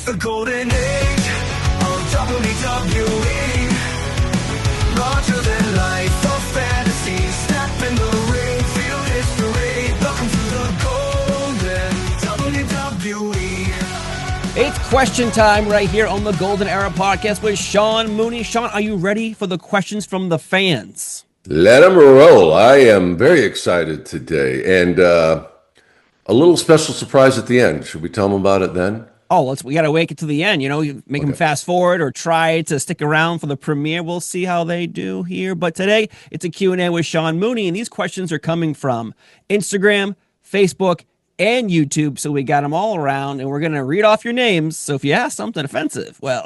It's the golden age of WWE. Larger than life of fantasy. Step in the ring, feel history. Welcome to the golden WWE. It's question time right here on the Golden Era podcast with Sean Mooney. Sean, are you ready for the questions from the fans? Let them roll. I am very excited today. And a little special surprise at the end. Should we tell them about it then? Oh, we got to wait it to the end. You know, you make them fast forward or try to stick around for the premiere. We'll see how they do here. But today, it's a Q&A with Sean Mooney. And these questions are coming from Instagram, Facebook, and YouTube. So we got them all around. And we're going to read off your names. So if you ask something offensive, well,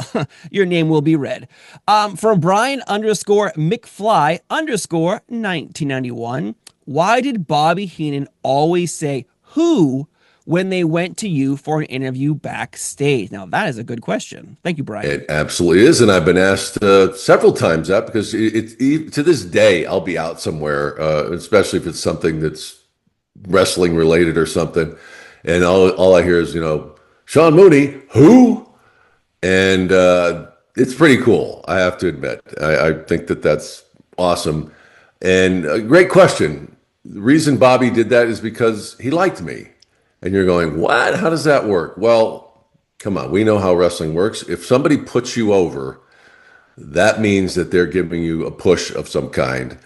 your name will be read. From Brian_McFly_1991. Why did Bobby Heenan always say who when they went to you for an interview backstage? Now, that is a good question. Thank you, Brian. It absolutely is. And I've been asked several times that because to this day, I'll be out somewhere, especially if it's something that's wrestling related or something. And all I hear is, Sean Mooney, who? And it's pretty cool, I have to admit. I think that's awesome. And a great question. The reason Bobby did that is because he liked me. And you're going, what? How does that work? Well, come on. We know how wrestling works. If somebody puts you over, that means that they're giving you a push of some kind.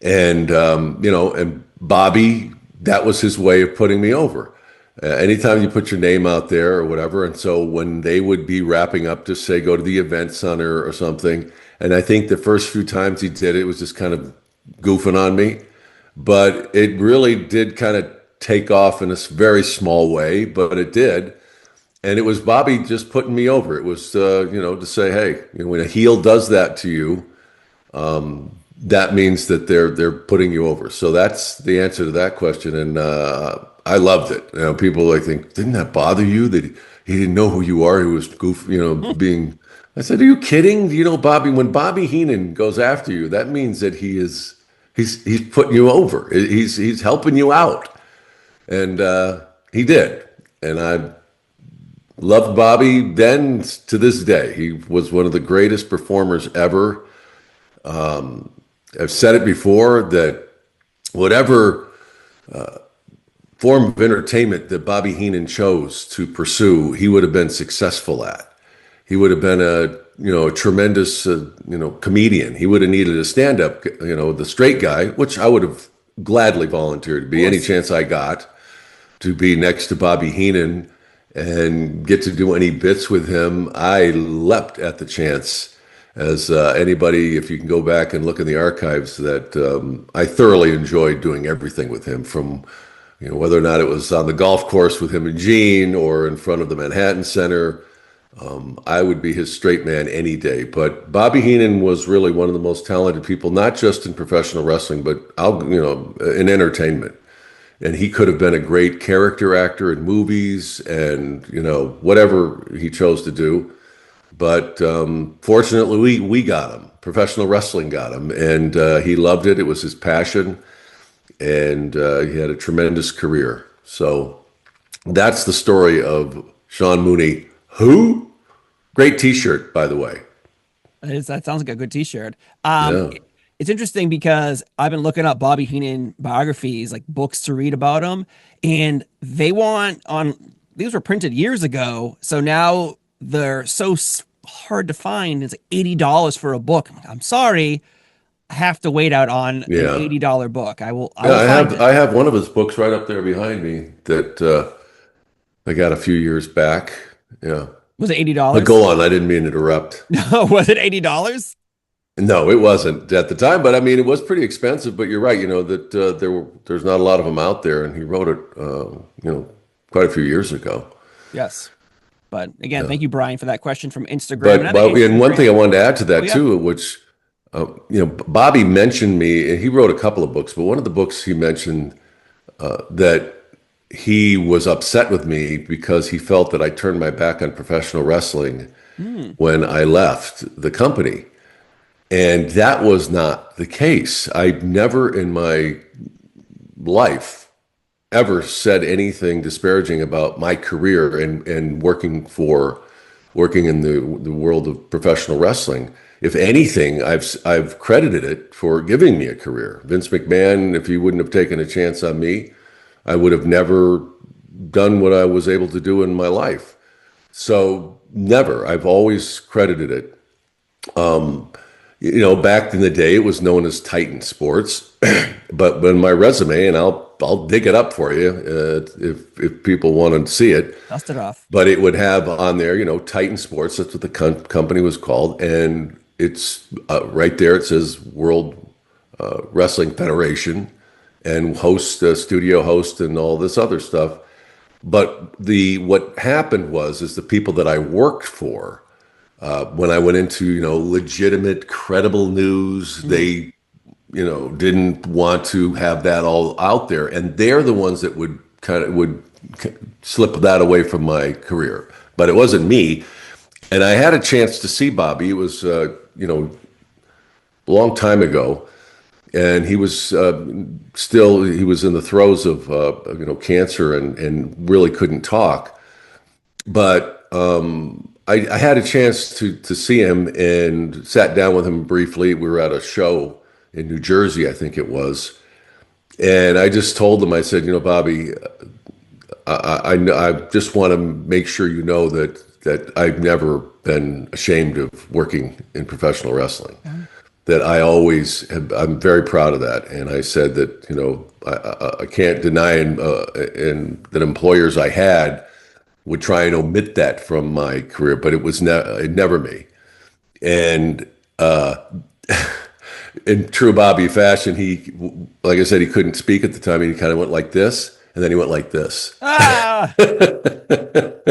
And, and Bobby, that was his way of putting me over. Anytime you put your name out there or whatever. And so when they would be wrapping up to say, go to the event center or something. And I think the first few times he did it was just kind of goofing on me. But it really did kind of take off in a very small way, but it did. And it was Bobby just putting me over. It was, to say, hey, when a heel does that to you, that means that they're putting you over. So that's the answer to that question. And I loved it. People think, didn't that bother you that he didn't know who you are? He was being, I said, are you kidding? Bobby, when Bobby Heenan goes after you, that means that he's putting you over. He's helping you out. And he did. And I loved Bobby then to this day. He was one of the greatest performers ever. I've said it before that whatever form of entertainment that Bobby Heenan chose to pursue, he would have been successful at. He would have been a tremendous, comedian. He would have needed a stand-up, the straight guy, which I would have gladly volunteered to be any chance I got to be next to Bobby Heenan and get to do any bits with him. I leapt at the chance, as anybody, if you can go back and look in the archives, that I thoroughly enjoyed doing everything with him, from whether or not it was on the golf course with him and Gene or in front of the Manhattan Center. I would be his straight man any day. But Bobby Heenan was really one of the most talented people, not just in professional wrestling, but in entertainment. And he could have been a great character actor in movies and, whatever he chose to do. But fortunately, we got him. Professional wrestling got him. And he loved it. It was his passion. And he had a tremendous career. So that's the story of Sean Mooney. Who? Great T-shirt, by the way. That sounds like a good T-shirt. It's interesting because I've been looking up Bobby Heenan biographies, like books to read about him, and these were printed years ago, so now they're so hard to find. It's like $80 for a book. I'm sorry, I have to wait out on an $80 book. I have one of his books right up there behind me that I got a few years back. Yeah. Was it $80? But go on. I didn't mean to interrupt. No, was it $80? No, it wasn't at the time, but I mean, it was pretty expensive. But you're right, that there's not a lot of them out there, and he wrote it, quite a few years ago. Yes, but again, thank you, Brian, for that question from Instagram. And one thing I wanted to add to that too, which Bobby mentioned me, and he wrote a couple of books, but one of the books he mentioned that he was upset with me because he felt that I turned my back on professional wrestling when I left the company. And that was not the case. I never in my life ever said anything disparaging about my career and working for working in the world of professional wrestling. If anything, I've credited it for giving me a career. Vince McMahon, if he wouldn't have taken a chance on me, I would have never done what I was able to do in my life. So never. I've always credited it. Back in the day, it was known as Titan Sports, but when my resume, and I'll dig it up for you if people want to see it. Dust it off. But it would have on there, Titan Sports. That's what the company was called, and it's right there. It says World Wrestling Federation, and studio host, and all this other stuff. But what happened is the people that I worked for. When I went into, legitimate, credible news, they, didn't want to have that all out there. And they're the ones that would slip that away from my career. But it wasn't me. And I had a chance to see Bobby. It was, a long time ago. And he was he was in the throes of, cancer and really couldn't talk. But, I had a chance to see him and sat down with him briefly. We were at a show in New Jersey, I think it was. And I just told him, I said, Bobby, I just want to make sure you know that I've never been ashamed of working in professional wrestling. Mm-hmm. That I always have, I'm very proud of that. And I said that, I can't deny and that employers I had would try and omit that from my career, but it was never me. And in true Bobby fashion, he, like I said, he couldn't speak at the time. He kind of went like this, and then he went like this. Ah! But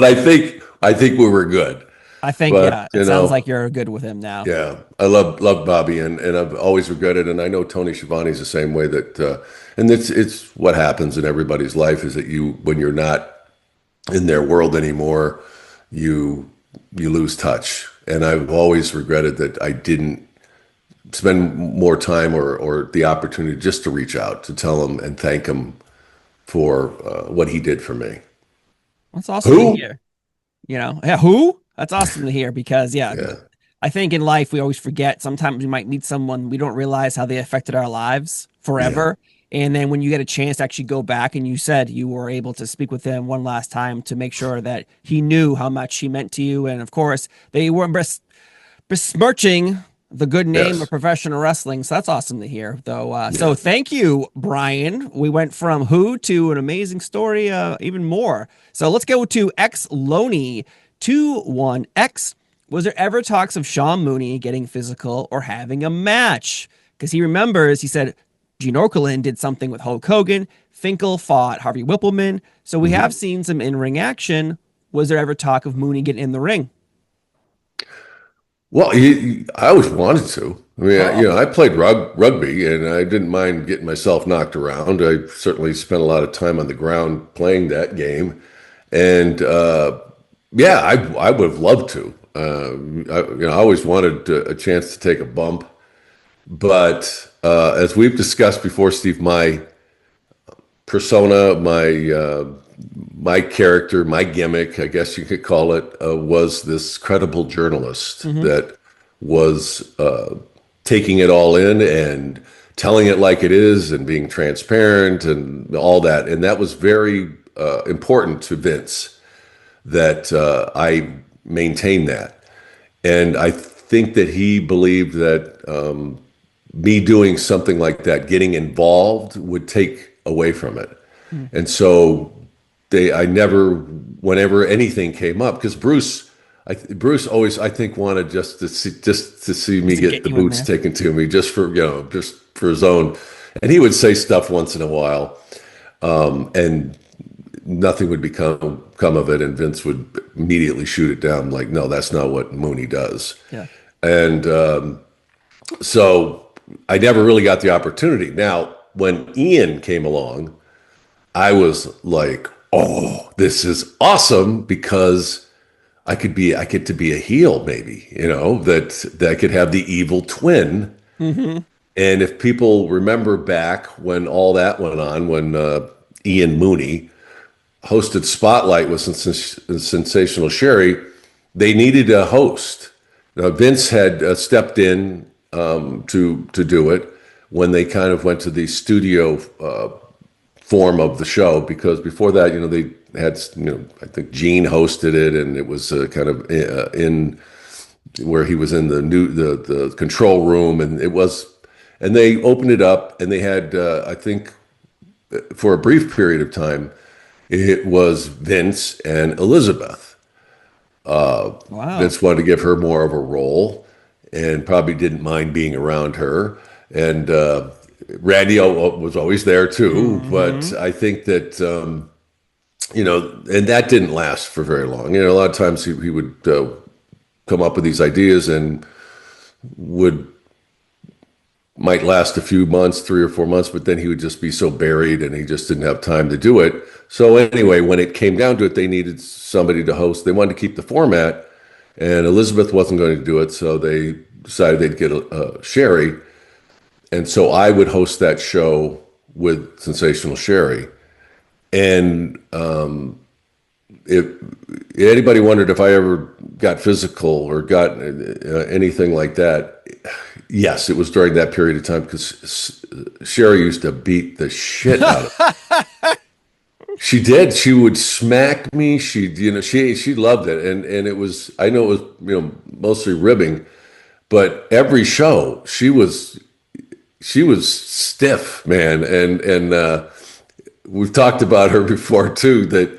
I think we were good. I think, it sounds like you're good with him now. Yeah, I love Bobby, and I've always regretted, and I know Tony Schiavone's the same way, that, and it's what happens in everybody's life, is that when you're not in their world anymore, you lose touch. And I've always regretted that I didn't spend more time or the opportunity just to reach out to tell him and thank him for what he did for me. That's awesome to hear. Who? That's awesome to hear, because I think in life we always forget. Sometimes we might meet someone, we don't realize how they affected our lives forever. Yeah. And then when you get a chance to actually go back, and you said you were able to speak with him one last time to make sure that he knew how much he meant to you. And of course, they weren't besmirching the good name of professional wrestling. So that's awesome to hear, though. So thank you, Brian. We went from who to an amazing story, even more. So let's go to X Loney 21X. Was there ever talks of Sean Mooney getting physical or having a match? Because he remembers, he said, Gene Okerlund did something with Hulk Hogan. Finkel fought Harvey Whippleman. So we have seen some in-ring action. Was there ever talk of Mooney getting in the ring? Well, I always wanted to. I mean, I played rugby, and I didn't mind getting myself knocked around. I certainly spent a lot of time on the ground playing that game. And, I would have loved to. I always wanted a chance to take a bump. But as we've discussed before, Steve, my persona, my character, my gimmick, I guess you could call it, was this credible journalist that was taking it all in and telling it like it is and being transparent and all that. And that was very important to Vince, that I maintain that. And I think that he believed that me doing something like that, getting involved, would take away from it. And so whenever anything came up, because Bruce always, I think, wanted just to see me get the boots taken to me, just for his own. And he would say stuff once in a while, and nothing would come of it, and Vince would immediately shoot it down, like, no, that's not what Mooney does. Yeah. And so I never really got the opportunity. Now, when Ian came along, I was like, oh, this is awesome, because I could to be a heel, maybe, that I could have the evil twin. And if people remember back when all that went on, when Ian Mooney, hosted Spotlight with Sensational Sherri, they needed a host. Now, Vince had stepped in to do it when they kind of went to the studio form of the show, because before that, they had, I think Gene hosted it, and it was kind of in where he was in the control room, and they opened it up, and they had, I think, for a brief period of time, it was Vince and Elizabeth. Wow. Vince wanted to give her more of a role, and probably didn't mind being around her. And Randy was always there too, but I think that and that didn't last for very long. A lot of times he would come up with these ideas and might last a few months, 3 or 4 months, but then he would just be so buried and he just didn't have time to do it. So anyway, when it came down to it, they needed somebody to host. They wanted to keep the format, and Elizabeth wasn't going to do it, so they decided they'd get Sherri. And so I would host that show with Sensational Sherri. And if anybody wondered if I ever got physical or got anything like that, yes, it was during that period of time, because Sherri used to beat the shit out of me. She did. She would smack me. She loved it. And it was, I know it was, mostly ribbing, but every show she was stiff, man. And we've talked about her before too, that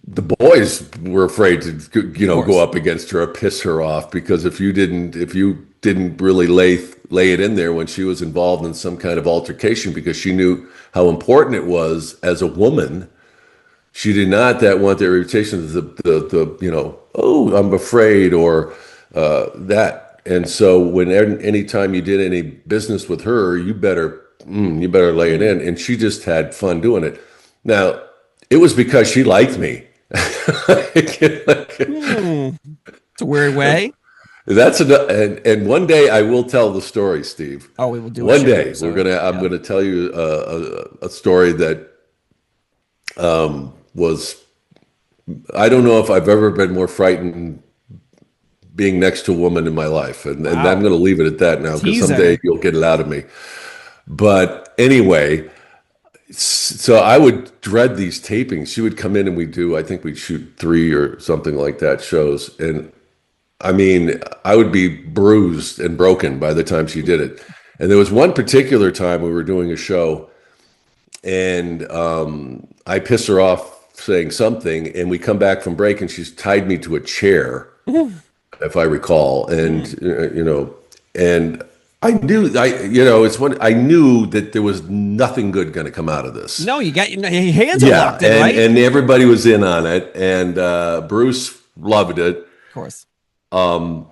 the boys were afraid to, go up against her or piss her off, because if you didn't really lay it in there when she was involved in some kind of altercation, because she knew how important it was as a woman. She did not want their reputation as oh, I'm afraid, or that. And so anytime you did any business with her, you better lay it in. And she just had fun doing it. Now, it was because she liked me. It's a weird way. That's and one day I will tell the story, Steve. Oh, we will do one day. I'm gonna tell you a story that was. I don't know if I've ever been more frightened being next to a woman in my life, and I'm going to leave it at that now, because someday you'll get it out of me. But anyway, so I would dread these tapings. She would come in and I think we'd shoot 3 or something like that shows, and I mean, I would be bruised and broken by the time she did it. And there was one particular time we were doing a show, and I piss her off saying something, and we come back from break, and she's tied me to a chair, if I recall. And and I knew I knew that there was nothing good going to come out of this. No, you got your hands are locked in, right? And everybody was in on it, and Bruce loved it, of course. And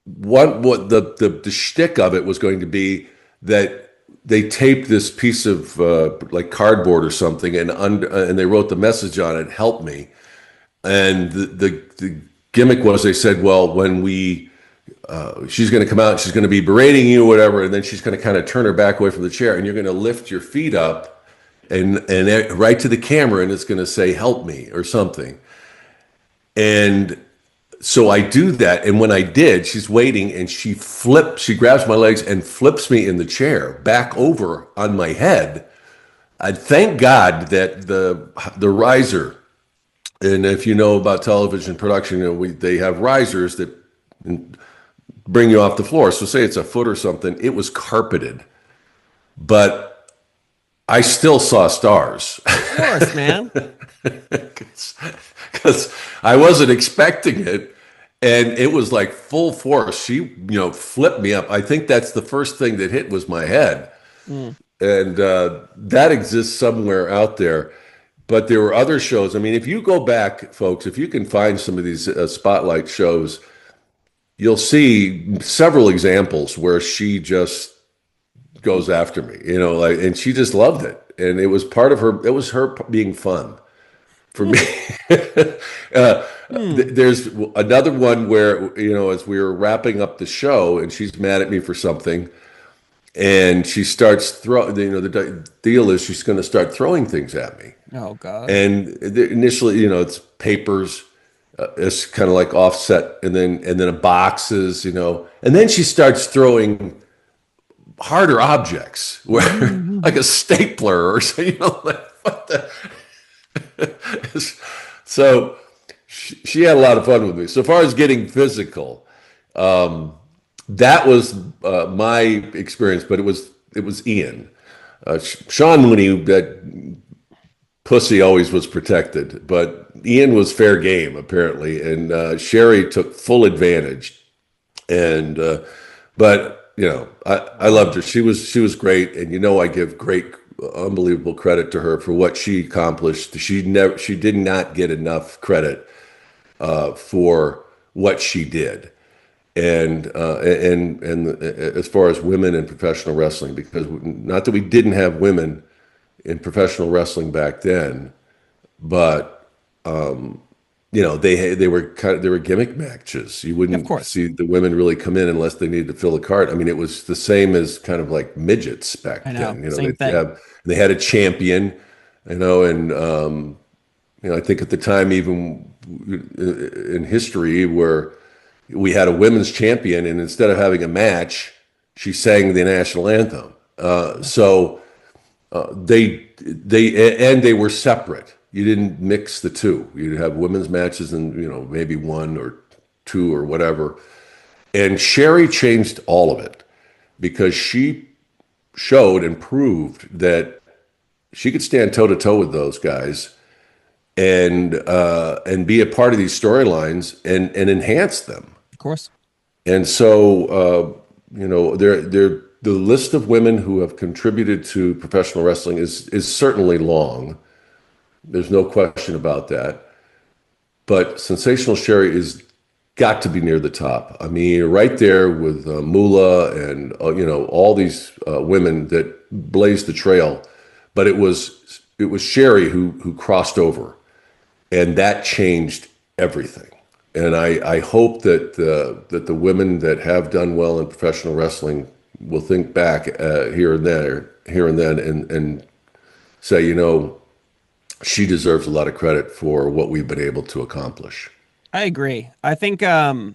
what the shtick of it was going to be that they taped this piece of like cardboard or something, and they wrote the message on it, "Help me." And the gimmick was, they said, well, when she's going to come out and she's going to be berating you or whatever, and then she's going to kind of turn her back away from the chair, and you're going to lift your feet up and right to the camera, and it's going to say, "Help me," or something. And so I do that, and when I did, she's waiting, and she grabs my legs and flips me in the chair back over on my head. I thank God that the riser, and if you know about television production, they have risers that bring you off the floor. So say it's a foot or something, it was carpeted, but I still saw stars. Of course, man. Because I wasn't expecting it, and it was like full force. She, flipped me up. I think that's the first thing that hit was my head, and that exists somewhere out there. But there were other shows. I mean, if you go back, folks, if you can find some of these spotlight shows, you'll see several examples where she just goes after me, and she just loved it, and it was part of her. It was her being fun. For me, there's another one where, as we were wrapping up the show and she's mad at me for something, and she starts throwing. The deal is she's going to start throwing things at me. Oh God! And initially, it's papers. It's kind of like offset, and then boxes, and then she starts throwing harder objects, where like a stapler or so, like what the. So she had a lot of fun with me. So far as getting physical, that was my experience, but it was Ian, Sean Mooney. That pussy always was protected, but Ian was fair game apparently, and Sherri took full advantage. And but I loved her. She was great, and I give great, unbelievable credit to her for what she accomplished. She did not get enough credit for what she did, and as far as women in professional wrestling, because not that we didn't have women in professional wrestling back then, but they were gimmick matches. You wouldn't see the women really come in unless they needed to fill a card. I mean, it was the same as kind of like midgets back then. Same thing. They had a champion, and I think at the time, even in history, where we had a women's champion, and instead of having a match, she sang the national anthem. They were separate. You didn't mix the two. You'd have women's matches and maybe one or two or whatever. And Sherri changed all of it because she showed and proved that she could stand toe to toe with those guys and be a part of these storylines and enhance them. Of course. And so the list of women who have contributed to professional wrestling is certainly long. There's no question about that. But Sensational Sherri is got to be near the top. I mean, right there with Moolah and all these women that blazed the trail. But it was Sherri who crossed over, and that changed everything. And I hope that the women that have done well in professional wrestling will think back here and then and say, she deserves a lot of credit for what we've been able to accomplish. I agree. I think China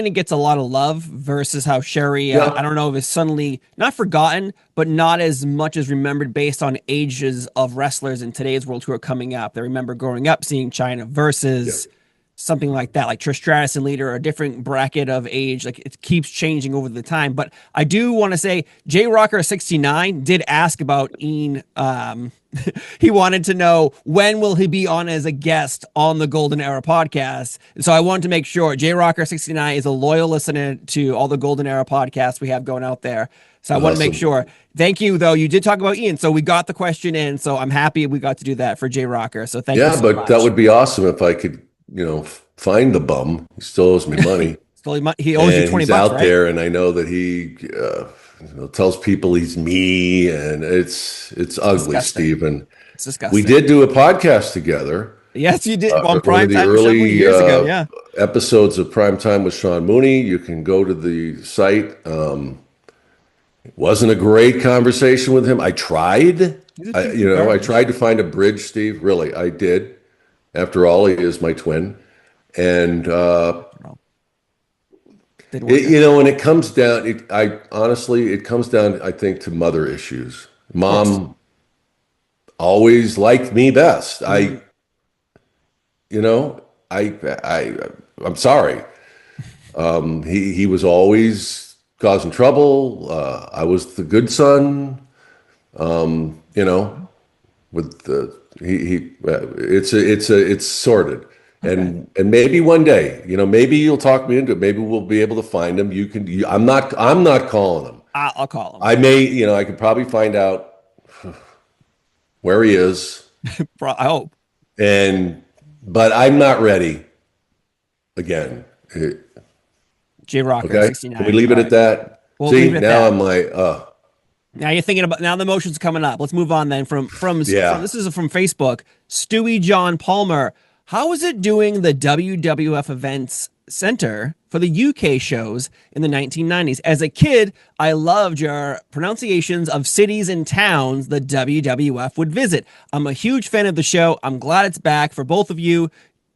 gets a lot of love versus how Sherri, I don't know if it's suddenly not forgotten, but not as much as remembered based on ages of wrestlers in today's world who are coming up. They remember growing up seeing China versus something like that, like Trish Stratus and Lita, or a different bracket of age. Like it keeps changing over the time. But I do want to say J Rocker 69 did ask about Ian. He wanted to know when will he be on as a guest on the Golden Era podcast. And so I wanted to make sure J Rocker 69 is a loyal listener to all the Golden Era podcasts we have going out there. So I want to make sure. Thank you, though. You did talk about Ian, so we got the question in. So I'm happy we got to do that for J Rocker. So thank you so much. That would be awesome if I could, find the bum. He still owes me money. He owes you 20 he's bucks, out there, and I know that he tells people he's me, and it's ugly, Stephen. It's disgusting. We did do a podcast together. Yes, you did on Prime Time early years ago. Yeah, episodes of Prime Time with Sean Mooney. You can go to the site. It wasn't a great conversation with him. I tried. I tried to find a bridge, Steve. Really, I did. After all, he is my twin. And and it comes down. It comes down, I think, to mother issues. Mom always liked me best. I'm sorry. He was always causing trouble. I was the good son. It's sordid. Okay. And maybe one day, maybe you'll talk me into it. Maybe we'll be able to find him. I'm not calling him. I'll call him. I may, I could probably find out where he is. I hope. But I'm not ready again. J Rocker okay? 69. Can we leave it at that? We'll leave it at that. I'm like, Now you're thinking about, now the motion's coming up. Let's move on then from this is from Facebook. Stewie John Palmer. How is it doing the WWF Events Center for for the UK shows in the 1990s. As a kid, I loved your pronunciations of cities and towns the WWF would visit. I'm a huge fan of the show. I'm glad it's back. For both of you,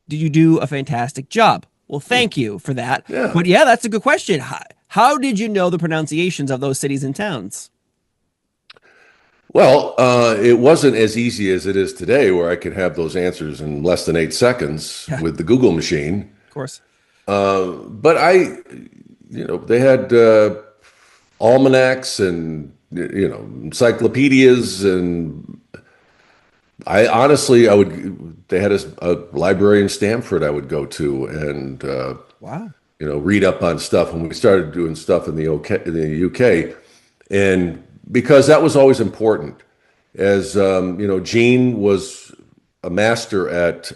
did you do a fantastic job? Well, thank you for that. Yeah. But yeah, that's a good question. How did you know the pronunciations of those cities and towns? Well, it wasn't as easy as it is today, where I could have those answers in less than 8 seconds with the Google machine. Of course. But they had almanacs and encyclopedias, and they had a library in Stamford I would go to and Wow. read up on stuff when we started doing stuff in the UK, and because that was always important. As Gene was a master at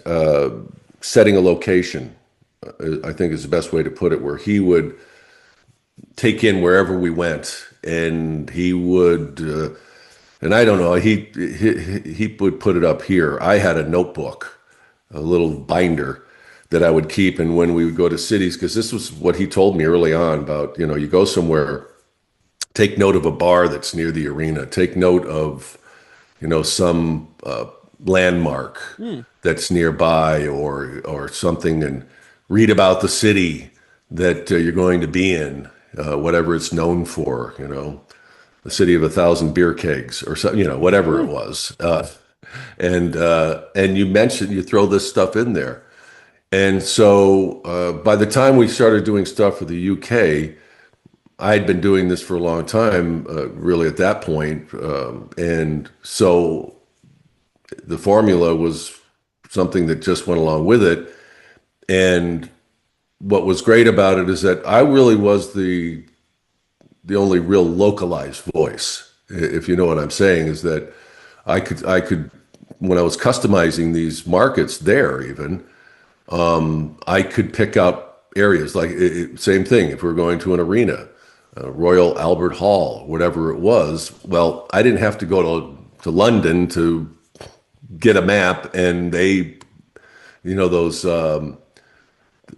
setting a location, I think is the best way to put it, where he would take in wherever we went, and he would, and I don't know, he would put it up here. I had a notebook, a little binder that I would keep, and when we would go to cities, because this was what he told me early on about, you go somewhere, take note of a bar that's near the arena, take note of, some landmark that's nearby or something, and read about the city that you're going to be in, whatever it's known for, the city of 1,000 beer kegs or something, whatever it was. And you throw this stuff in there. And so by the time we started doing stuff for the UK, I'd been doing this for a long time, really at that point. And so the formula was something that just went along with it. And what was great about it is that I really was the only real localized voice, if you know what I'm saying, is that I could, when I was customizing these markets there even, I could pick out areas like same thing. If we're going to an arena, Royal Albert Hall, whatever it was, well, I didn't have to go to London to get a map, and they,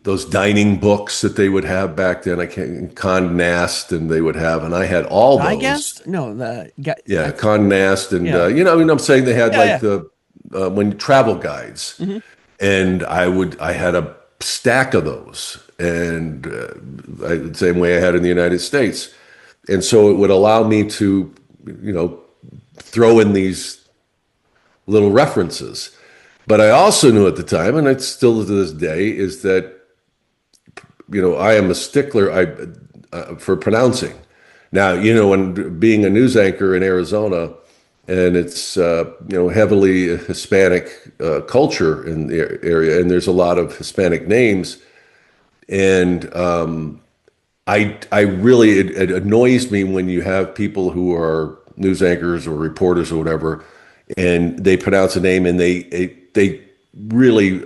those dining books that they would have back then, Condé Nast, and they would have, and I had all those. I guess no, Condé Nast, and I'm saying they had the when travel guides, and I had a stack of those, and the same way I had in the United States, and so it would allow me to, throw in these little references. But I also knew at the time, and it's still to this day, is that, I am a stickler for pronouncing. Now, when being a news anchor in Arizona, and it's, heavily Hispanic culture in the area, and there's a lot of Hispanic names, and I really, it annoys me when you have people who are news anchors or reporters or whatever, and they pronounce a name and they really,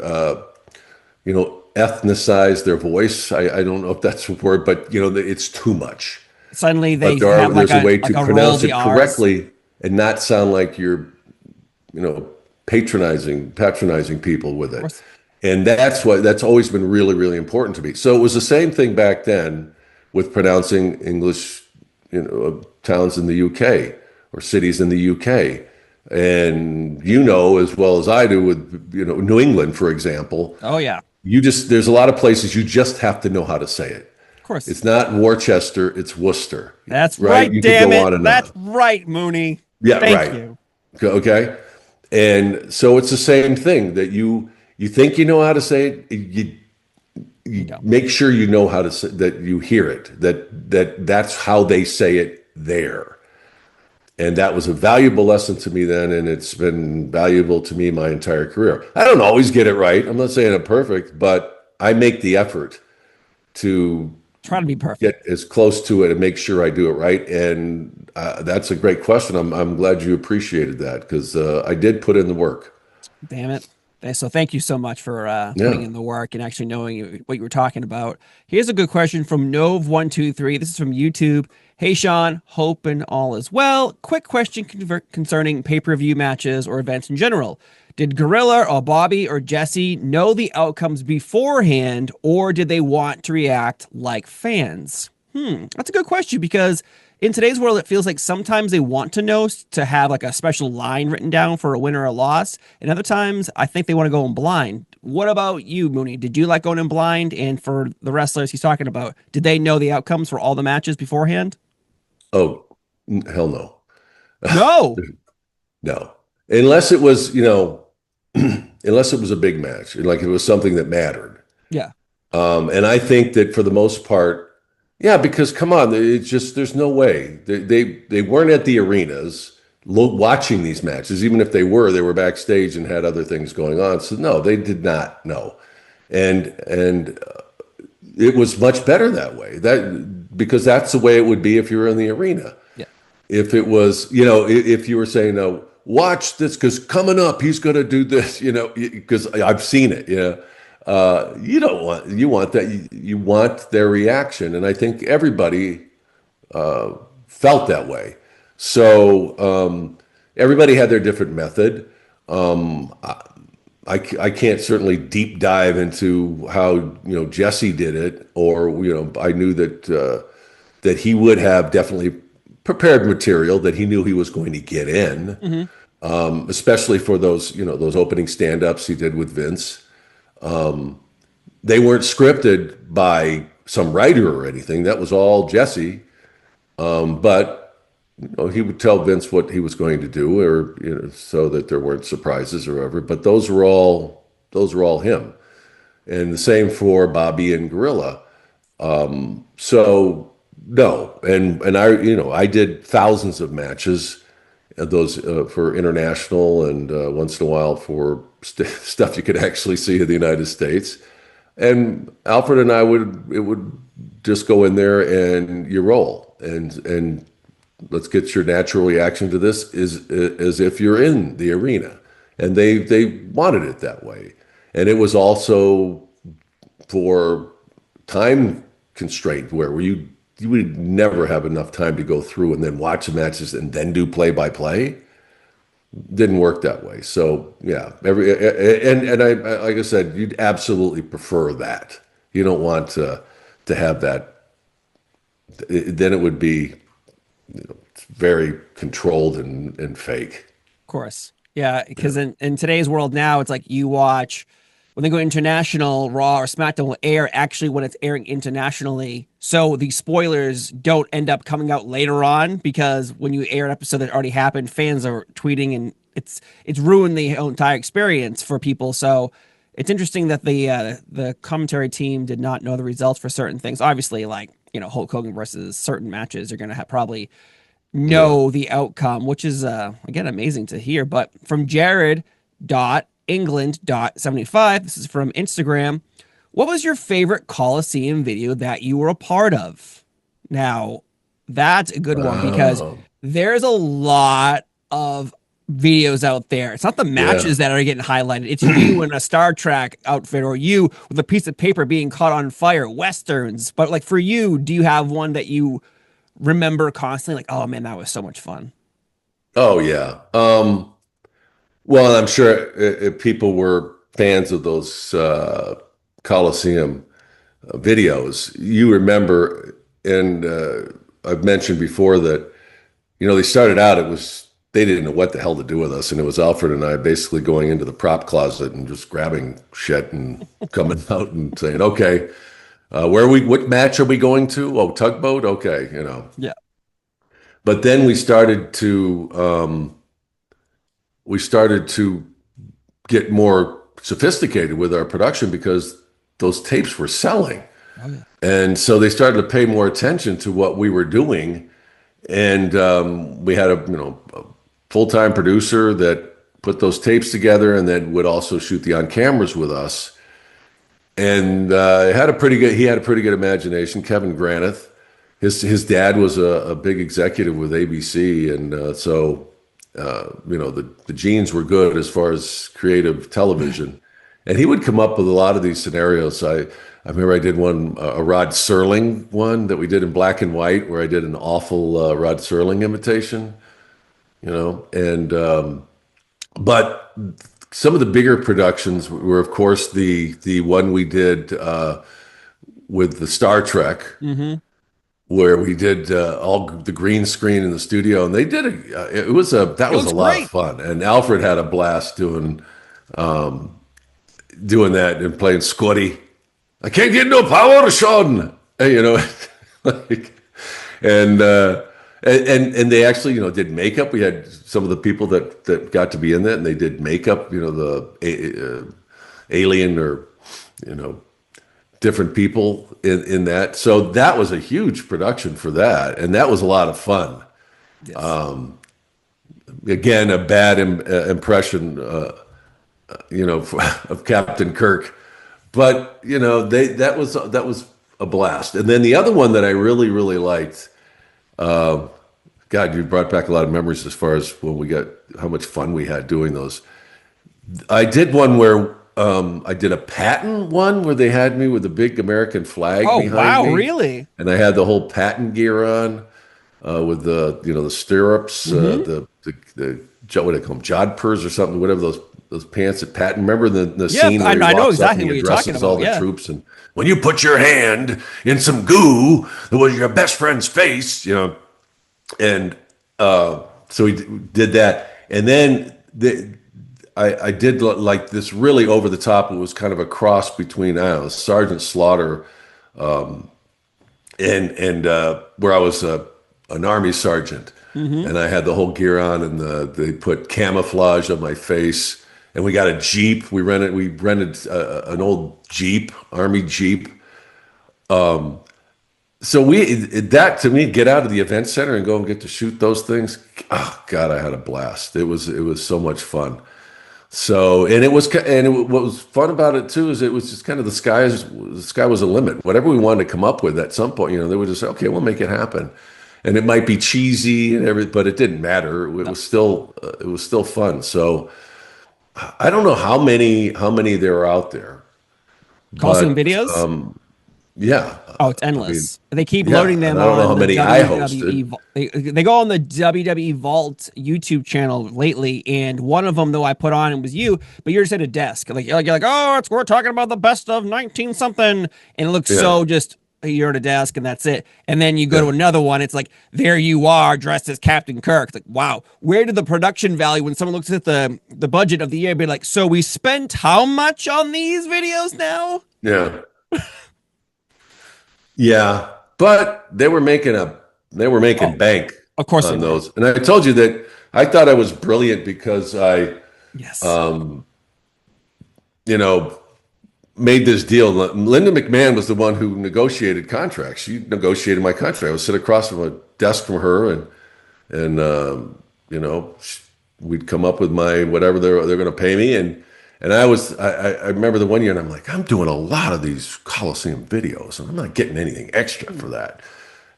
ethnicize their voice. I don't know if that's a word, but it's too much. Suddenly there's a way to pronounce it correctly and not sound like you're, patronizing people with it. And that's always been really, really important to me. So it was the same thing back then with pronouncing English, towns in the UK or cities in the UK. And as well as I do with, New England, for example. Oh, yeah. There's a lot of places you just have to know how to say it. Of course. It's not Worcester, it's Worcester. That's right, You damn could go on it. and That's on. right, Mooney. Yeah, Thank right. you. Okay. And so it's the same thing that you think you know how to say it, you make sure you know how to say, that you hear it, that's how they say it there. And that was a valuable lesson to me then, and it's been valuable to me my entire career. I don't always get it right. I'm not saying I'm perfect, but I make the effort to try to be perfect, get as close to it and make sure I do it right. And that's a great question. I'm glad you appreciated that, because I did put in the work. Damn it. So thank you so much for putting Yeah. in the work and actually knowing what you were talking about. Here's a good question from Nove123. This is from YouTube. Hey, Sean, hoping all is well. Quick question concerning pay-per-view matches or events in general. Did Gorilla or Bobby or Jesse know the outcomes beforehand, or did they want to react like fans? That's a good question, because in today's world, it feels like sometimes they want to know to have like a special line written down for a win or a loss. And other times, I think they want to go in blind. What about you, Mooney? Did you like going in blind? And for the wrestlers he's talking about, did they know the outcomes for all the matches beforehand? Oh, hell no. No. No. Unless it was, unless it was a big match, like it was something that mattered. Yeah. And I think that for the most part, yeah, because come on, it's just there's no way they weren't at the arenas watching these matches. Even if they were backstage and had other things going on. So no, they did not know, and it was much better that way. Because that's the way it would be if you were in the arena. Yeah. If it was, if you were saying, no, watch this because coming up he's going to do this, because I've seen it, you want that, you want their reaction, and I think everybody felt that way. So everybody had their different method. I can't certainly deep dive into how Jesse did it, or I knew that he would have definitely prepared material that he knew he was going to get in, especially for those those opening stand-ups he did with Vince. They weren't scripted by some writer or anything. That was all Jesse. But he would tell Vince what he was going to do, or so that there weren't surprises or whatever. But those were all him, and the same for Bobby and Gorilla. So no, and I did thousands of matches, those for international, and once in a while for stuff you could actually see in the United States. And Alfred and I would just go in there and you roll and let's get your natural reaction to this is as if you're in the arena, and they wanted it that way. And it was also for time constraint where you would never have enough time to go through and then watch the matches and then do play by play. Didn't work that way. So yeah, and I, like I said, you'd absolutely prefer that. You don't want to have that. Then it would be very controlled and fake. Of course. Yeah, because in today's world now, it's like you watch when they go international, Raw or SmackDown will air actually when it's airing internationally. So the spoilers don't end up coming out later on, because when you air an episode that already happened, fans are tweeting and it's ruined the entire experience for people. So it's interesting that the commentary team did not know the results for certain things. Obviously, like, Hulk Hogan versus certain matches, you're going to probably know the outcome, which is again amazing to hear. But from Jared.England.75, this is from Instagram. What was your favorite Coliseum video that you were a part of? Now, that's a good one, because there's a lot of videos out there. It's not the matches that are getting highlighted. It's you in a Star Trek outfit, or you with a piece of paper being caught on fire, Westerns. But like for you, do you have one that you remember constantly? Like, oh man, that was so much fun. Oh yeah. Well, I'm sure if people were fans of those Coliseum videos, you remember, and I've mentioned before that, they started out, they didn't know what the hell to do with us. And it was Alfred and I basically going into the prop closet and just grabbing shit and coming out and saying, okay, what match are we going to? Oh, tugboat. Okay. Yeah. But then we started to get more sophisticated with our production, because those tapes were selling. Oh, yeah. And so they started to pay more attention to what we were doing. And we had a full-time producer that put those tapes together and then would also shoot the on-cameras with us. And he had a pretty good imagination, Kevin Granith. His dad was a big executive with ABC, and so the genes were good as far as creative television. And he would come up with a lot of these scenarios. I remember I did one, a Rod Serling one that we did in black and white, where I did an awful Rod Serling imitation, and but some of the bigger productions were, of course, the one we did with the Star Trek, where we did all the green screen in the studio, and they did that was a lot of fun, and Alfred had a blast doing that and playing Scotty. I can't get no power, Sean. Like, and they actually, did makeup. We had some of the people that got to be in that, and they did makeup. The alien or different people in that. So that was a huge production for that, and that was a lot of fun. Yes. Again, a bad impression, of Captain Kirk. But that was a blast. And then the other one that I really, really liked, God, you brought back a lot of memories as far as when we got how much fun we had doing those. I did one where I did a Patton one where they had me with the big American flag behind me. Oh, wow, really? And I had the whole Patton gear on with the stirrups, the what do they call them, jodhpurs or something, whatever those pants that Patton. Remember the scene where he walks up and he addresses all the troops, and when you put your hand in some goo that was your best friend's face, and so we did that, and then I did like this really over the top. It was kind of a cross between Sergeant Slaughter, and where I was an Army sergeant, and I had the whole gear on, and they put camouflage on my face. And we got a Jeep. We rented an old Jeep, Army Jeep. So that to me, get out of the event center and go and get to shoot those things. Oh God, I had a blast. It was so much fun. So what was fun about it too is it was just kind of the sky was a limit. Whatever we wanted to come up with at some point, they would just say, okay, we'll make it happen. And it might be cheesy and everything, but it didn't matter. It was still fun. So. I don't know how many there are out there. Coliseum videos? Yeah. Oh, it's endless. They keep loading them. I don't know how many I hosted. They go on the WWE Vault YouTube channel lately, and one of them though I put on, it was you, but you're just at a desk. You're like, oh, we're talking about the best of 19 something, and it looks so just. You're at a desk and that's it. And then you go to another one. It's like, there you are dressed as Captain Kirk. It's like, wow, where did the production value when someone looks at the budget of the year be like, so we spent how much on these videos now? Yeah. Yeah. But they were making bank of course on those. And I told you that I thought I was brilliant because I, made this deal. Linda McMahon was the one who negotiated contracts. She negotiated my contract. I would sit across from a desk from her, and we'd come up with my whatever they're going to pay me. And I remember the one year, and I'm like, I'm doing a lot of these Coliseum videos, and I'm not getting anything extra for that.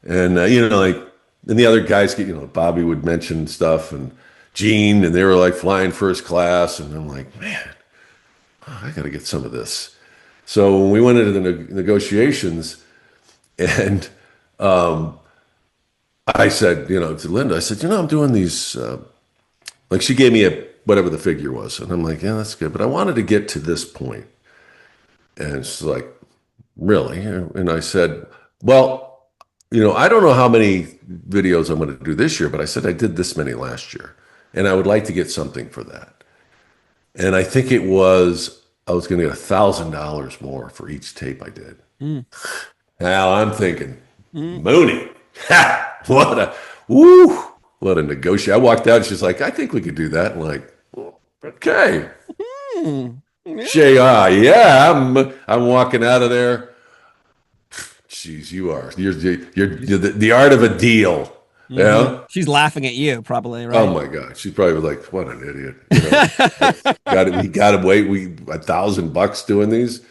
And and the other guys get, Bobby would mention stuff, and Gene, and they were like flying first class, and I'm like, man, I got to get some of this. So when we went into the negotiations, and I said, to Linda, I said, I'm doing these, she gave me whatever the figure was. And I'm like, yeah, that's good. But I wanted to get to this point. And she's like, really? And I said, well, I don't know how many videos I'm going to do this year, but I said I did this many last year. And I would like to get something for that. And I think I was going to get $1,000 more for each tape I did. Now I'm thinking, Mooney, what a negotiation. I walked out and she's like, I think we could do that. I'm like, okay. I'm walking out of there. Jeez, you're the art of a deal. Yeah, she's laughing at you, probably. Right? Oh my God, she's probably like, "What an idiot!" He got to wait. $1,000 doing these.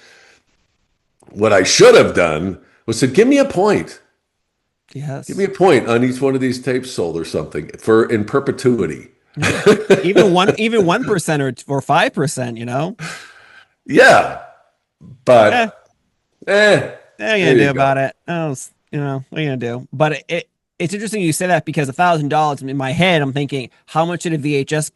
What I should have done was said, "Give me a point. Yes, give me a point on each one of these tapes sold or something in perpetuity." Even 1% or 5%, you know. Yeah, Eh, but what are you there gonna you do go. about it? Oh, you know, what are you gonna do? But it's interesting you say that because $1,000 in my head, I'm thinking, how much did a VHS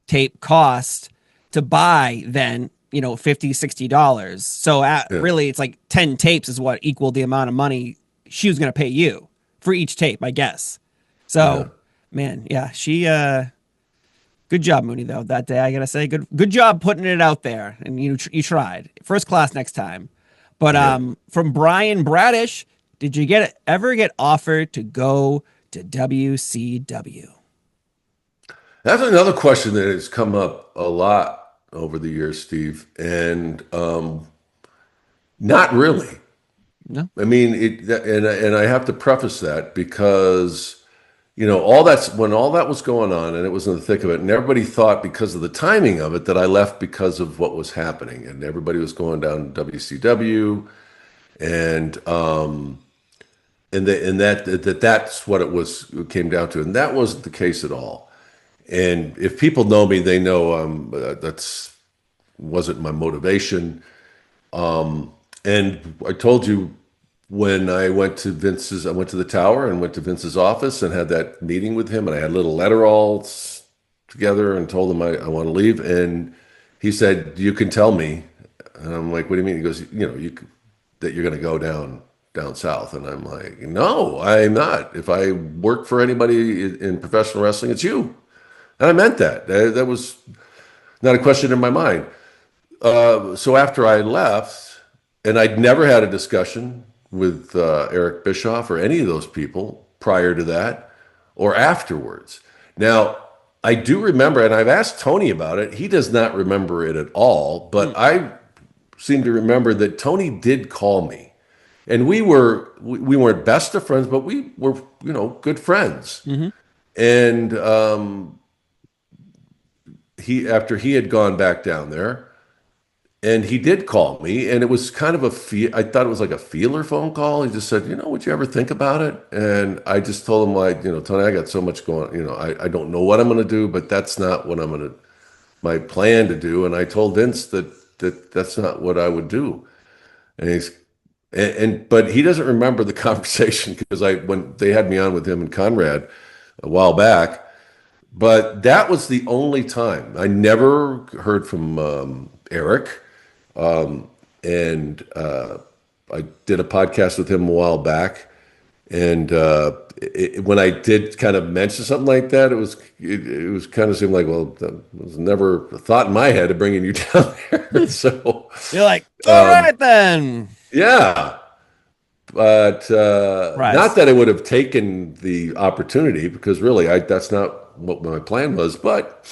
tape cost to buy then? You know, $50, $60. So Yeah, really, it's like 10 tapes is what equaled the amount of money she was gonna pay you for each tape, I guess. yeah. So, man, yeah, she good job, Mooney, though, that day. I gotta say, good job putting it out there, and you tried. First class next time. But Yeah. from Brian Bradish, did you ever get offered to go to WCW? That's another question that has come up a lot over the years, Steve, and not really. No. I mean, and I have to preface that because all that's when all that was going on, and it was in the thick of it, and everybody thought because of the timing of it that I left because of what was happening, and everybody was going down to WCW, and that's what it came down to, and that wasn't the case at all. And if people know me, they know that's wasn't my motivation. And I told you when I went to I went to the tower and went to Vince's office and had that meeting with him, and I had a little letter together and told him I want to leave. And he said, "You can tell me." And I'm like, "What do you mean?" He goes, that you're going to go down south." And I'm like, "No, I'm not. If I work for anybody in professional wrestling, it's you." And I meant that. That was not a question in my mind. So after I left, and I'd never had a discussion with Eric Bischoff or any of those people prior to that or afterwards. Now, I do remember, and I've asked Tony about it. He does not remember it at all, but I seem to remember that Tony did call me. And we weren't best of friends, but we were, good friends. Mm-hmm. And after he had gone back down there, and he did call me, and it was kind of I thought it was like a feeler phone call. He just said, "Would you ever think about it?" And I just told him, like, "Tony, I got so much going, I don't know what I'm going to do, but that's not what my plan to do." And I told Vince that's not what I would do. And but he doesn't remember the conversation because when they had me on with him and Conrad a while back. But that was the only time. I never heard from Eric. And I did a podcast with him a while back. And when I did kind of mention something like that, it was kind of seemed like, well, that was never a thought in my head of bringing you down there. So You're like, all right then. yeah. But Right. not that I would have taken the opportunity because really that's not what my plan was, but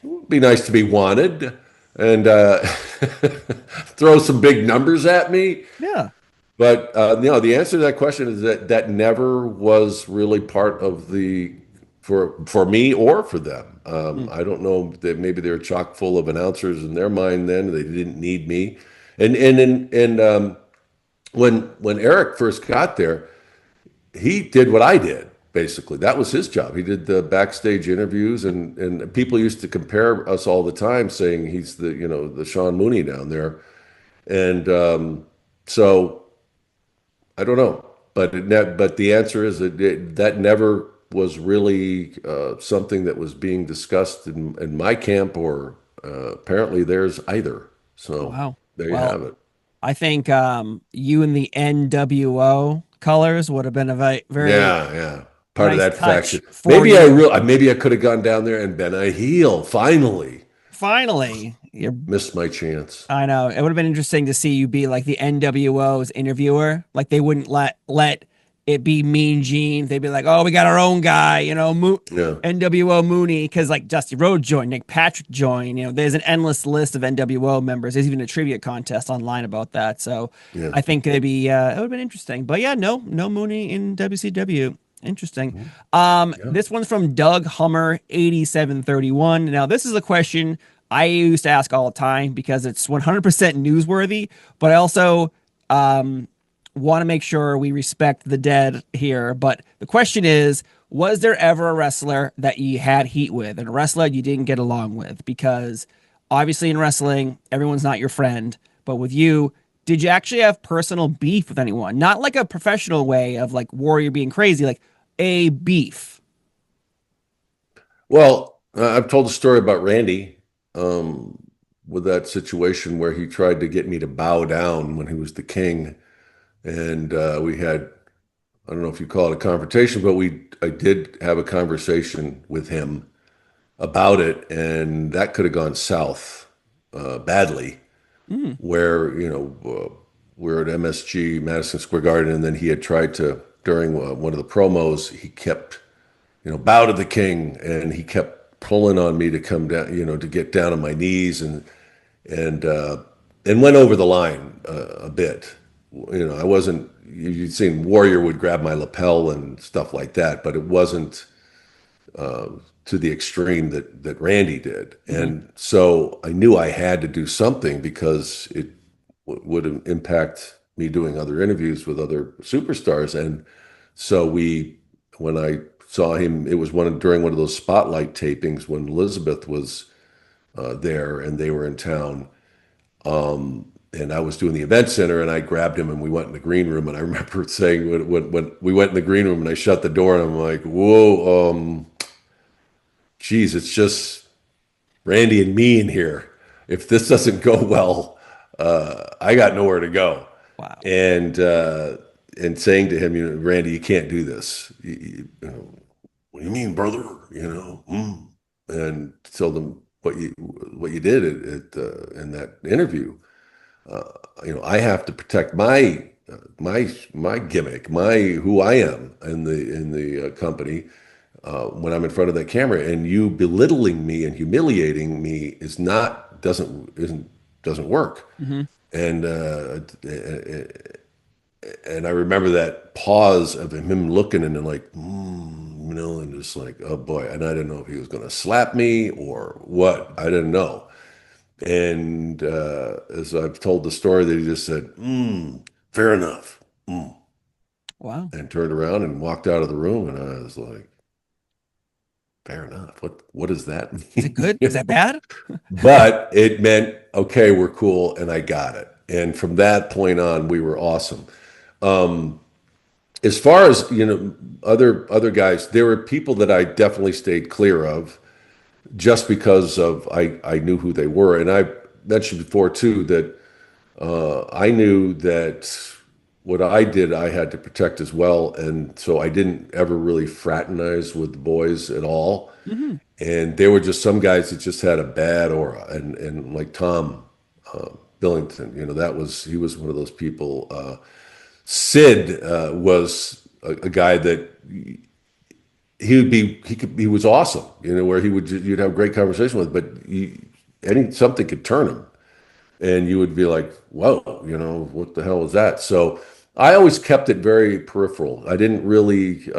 it would be nice to be wanted and throw some big numbers at me. Yeah. But the answer to that question is that never was really part of for me or for them. I don't know that maybe they were chock full of announcers in their mind then. They didn't need me. And when Eric first got there, he did what I did, basically. That was his job. He did the backstage interviews, and people used to compare us all the time, saying he's the Sean Mooney down there. And so I don't know. But the answer is that never was really something that was being discussed in my camp or apparently theirs either. So Wow. there you have it. I think you and the NWO colors would have been a very Yeah. Part of nice that touch faction. for Maybe I could have gone down there and been a heel. Finally, Missed my chance. I know it would have been interesting to see you be like the NWO's interviewer. Like they wouldn't let it be Mean Gene. They'd be like, "Oh, we got our own guy," Yeah. NWO Mooney, because like Dusty Rhodes joined, Nick Patrick joined. There's an endless list of NWO members. There's even a trivia contest online about that. So Yeah. I think it'd be it would have been interesting. But yeah, no Mooney in WCW. Interesting. This one's from Doug Hummer 8731. Now this is a question I used to ask all the time because it's 100% newsworthy, but I also want to make sure we respect the dead here. But the question is, Was there ever a wrestler that you had heat with and a wrestler you didn't get along with? Because obviously in wrestling, everyone's not your friend. But with you, did you actually have personal beef with anyone? Not like a professional way of like Warrior being crazy, like a beef. Well, I've told a story about Randy with that situation where he tried to get me to bow down when he was the king. And we had, I don't know if you call it a confrontation, but I did have a conversation with him about it, and that could have gone south badly. Where we're at MSG, Madison Square Garden, and then he had tried to during one of the promos, he kept bow to the king, and he kept pulling on me to come down, to get down on my knees, and went over the line a bit. I wasn't. You'd seen Warrior would grab my lapel and stuff like that, but it wasn't to the extreme that Randy did. And so I knew I had to do something because it would impact me doing other interviews with other superstars. And so when I saw him, it was during one of those spotlight tapings when Elizabeth was there and they were in town. And I was doing the event center, and I grabbed him and we went in the green room. And I remember saying when we went in the green room and I shut the door, and I'm like, whoa, geez, it's just Randy and me in here. If this doesn't go well, I got nowhere to go. Wow. And saying to him, Randy, you can't do this. What do you mean, brother? And told him what you did in that interview. I have to protect my gimmick, who I am in the company when I'm in front of that camera, and you belittling me and humiliating me doesn't work. And I remember that pause of him looking and then like, and just like, oh boy, and I didn't know if he was going to slap me or what. I didn't know. And as I've told the story, that he just said, fair enough. Wow. And turned around and walked out of the room. And I was like, fair enough. What does that mean? Is it good? Is that bad? But it meant, okay, we're cool. And I got it. And from that point on, we were awesome. As far as, other guys, there were people that I definitely stayed clear of, just because of I knew who they were. And I mentioned before too that I knew that what I did I had to protect as well, and so I didn't ever really fraternize with the boys at all. And there were just some guys that just had a bad aura, and like Tom Billington, he was one of those people. Sid was a guy that he was awesome, where you'd have a great conversation with, but something could turn him, and you would be like, whoa, what the hell was that? So I always kept it very peripheral. I didn't really,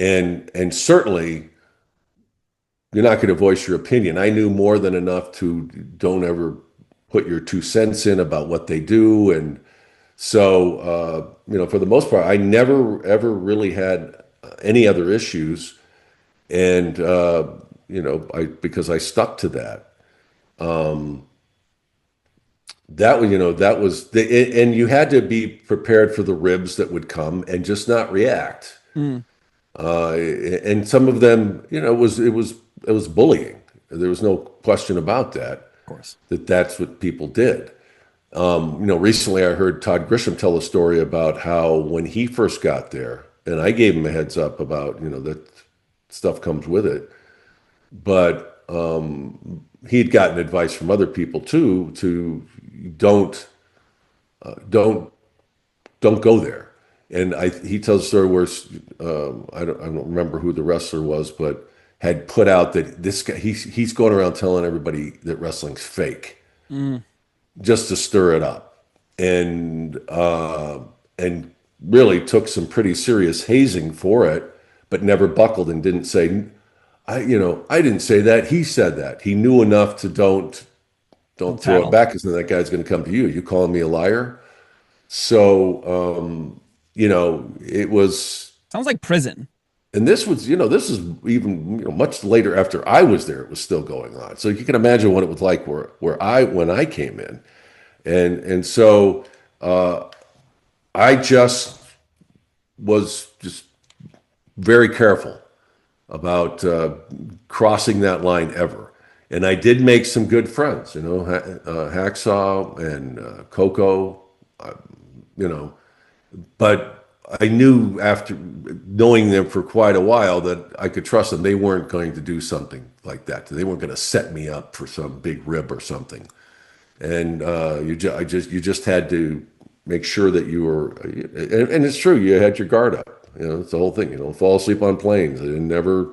and certainly you're not going to voice your opinion. I knew more than enough to don't ever put your 2 cents in about what they do. And so, for the most part, I never, ever really had any other issues. And, because I stuck to that. That was and you had to be prepared for the ribs that would come and just not react. And some of them, it was bullying. There was no question about that. Of course. That's what people did. Recently I heard Todd Grisham tell a story about how when he first got there, and I gave him a heads up about, that stuff comes with it. But he'd gotten advice from other people too, to don't go there. And he tells a story where I don't remember who the wrestler was, but had put out that this guy, he's going around telling everybody that wrestling's fake, just to stir it up, and really took some pretty serious hazing for it, but never buckled and didn't say, I didn't say that. He said that. He knew enough to don't throw it back, because then that guy's going to come to you. You calling me a liar? So, it was Sounds like prison. And this was, this is even, much later after I was there, it was still going on. So you can imagine what it was like when I came in. And so I just was just very careful about crossing that line ever. And I did make some good friends, Hacksaw and Coco, but I knew after knowing them for quite a while that I could trust them. They weren't going to do something like that. They weren't going to set me up for some big rib or something. And you just had to make sure that you were, and it's true, you had your guard up. It's the whole thing. Don't fall asleep on planes. And never,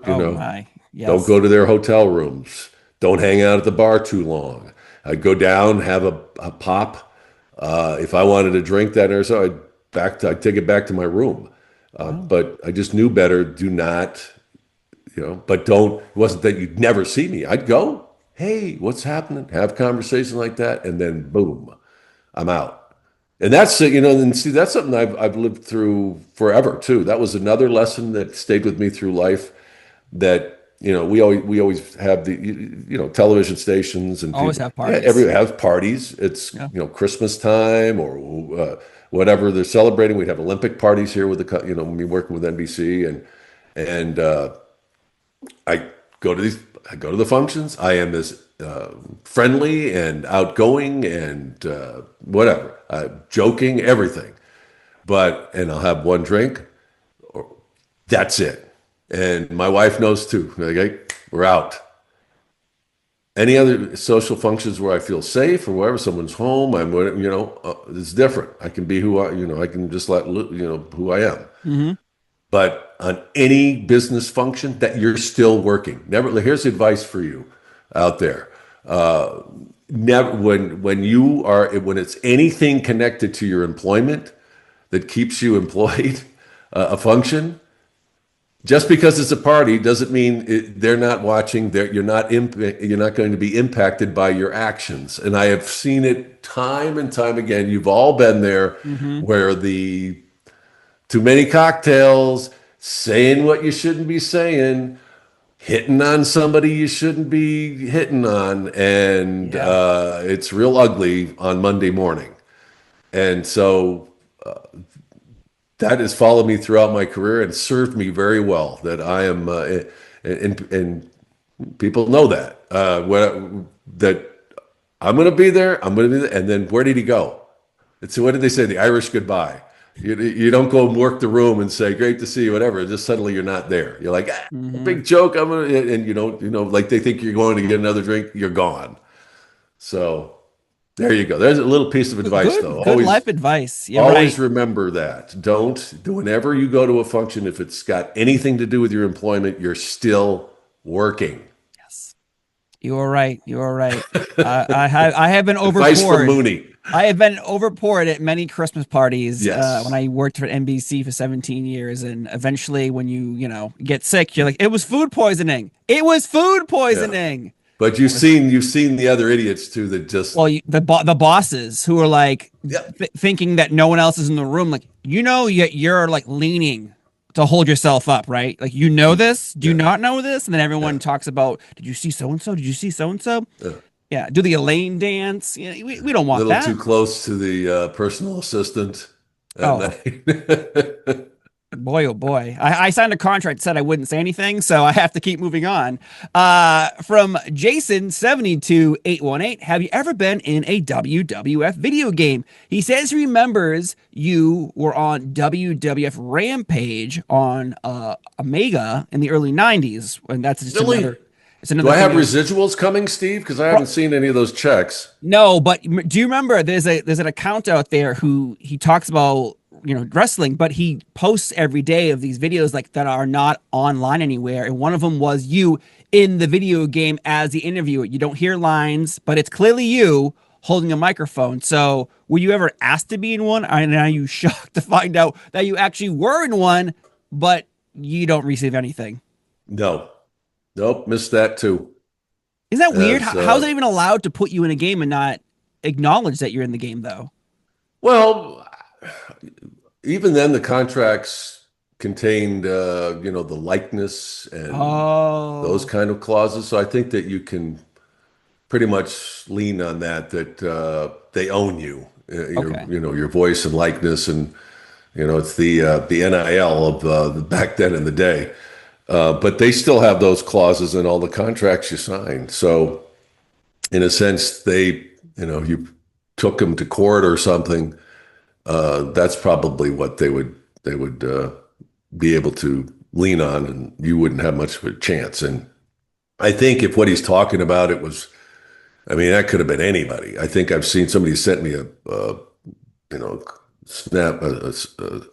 Yes. Don't go to their hotel rooms. Don't hang out at the bar too long. I'd go down, have a pop. If I wanted to drink that or so, I'd take it back to my room. But I just knew better. Do not, but don't, it wasn't that you'd never see me. I'd go, hey, what's happening? Have conversation like that. And then boom, I'm out. And that's, and see, that's something I've lived through forever too. That was another lesson that stayed with me through life, that, we always have the, television stations and always have parties. Yeah, everyone has parties. It's, Christmas time or whatever they're celebrating. We'd have Olympic parties here with me working with NBC, and I go to the functions. I am as friendly and outgoing and whatever, joking, everything. And I'll have one drink, or that's it. And my wife knows too. Like, hey, we're out. Any other social functions where I feel safe or wherever someone's home, it's different. I can be who I can just let who I am. Mm-hmm. But on any business function, that you're still working. Never. Here's advice for you out there. Never when it's anything connected to your employment that keeps you employed, a function. Just because it's a party doesn't mean they're not watching. You're not going to be impacted by your actions. And I have seen it time and time again. You've all been there, where the too many cocktails, saying what you shouldn't be saying, hitting on somebody you shouldn't be hitting on, and it's real ugly on Monday morning. And so that has followed me throughout my career and served me very well. That I am, and people know that that I'm going to be there. I'm going to be there. And then where did he go? What did they say? The Irish goodbye. You don't go and work the room and say, great to see you, whatever. Just suddenly you're not there. You're like, big joke. And like they think you're going to get another drink. You're gone. So there you go. There's a little piece of advice, though. Good life advice. You're always right. remember that. Whenever you go to a function, if it's got anything to do with your employment, you're still working. Yes. You are right. You are right. I have been overpoured. Advice from Mooney. I have been overpoured at many Christmas parties Yes. when I worked for NBC for 17 years. And eventually when you get sick, you're like, it was food poisoning. It was food poisoning. Yeah. But you've seen the other idiots too that just the bosses who are like thinking that no one else is in the room, like you're like leaning to hold yourself up, right? Like this, do you not know this? And then everyone talks about, did you see so and so? Did you see so and so? Yeah, do the Elaine dance. We don't want that. A little too close to the personal assistant. Boy, oh boy. I signed a contract that said I wouldn't say anything, so I have to keep moving on. From Jason72818, have you ever been in a WWF video game? He says he remembers you were on WWF Rampage on Omega in the early 90s. And that's just another... Do I have residuals coming, Steve? Because I haven't seen any of those checks. No, but do you remember there's an account out there who he talks about wrestling, but he posts every day of these videos like that are not online anywhere. And one of them was you in the video game as the interviewer. You don't hear lines, but it's clearly you holding a microphone. So were you ever asked to be in one? And are you shocked to find out that you actually were in one, but you don't receive anything? No. Nope. Missed that too. Isn't that weird? How is it even allowed to put you in a game and not acknowledge that you're in the game though? Well, even then the contracts contained, the likeness and those Oh, kind of clauses. So I think that you can pretty much lean on that they own you, okay. your voice and likeness, and it's the NIL of back then in the day. But they still have those clauses in all the contracts you sign. So in a sense, you took them to court or something. That's probably what they would be able to lean on, and you wouldn't have much of a chance. And I think if what he's talking about, that could have been anybody. I think I've seen somebody sent me a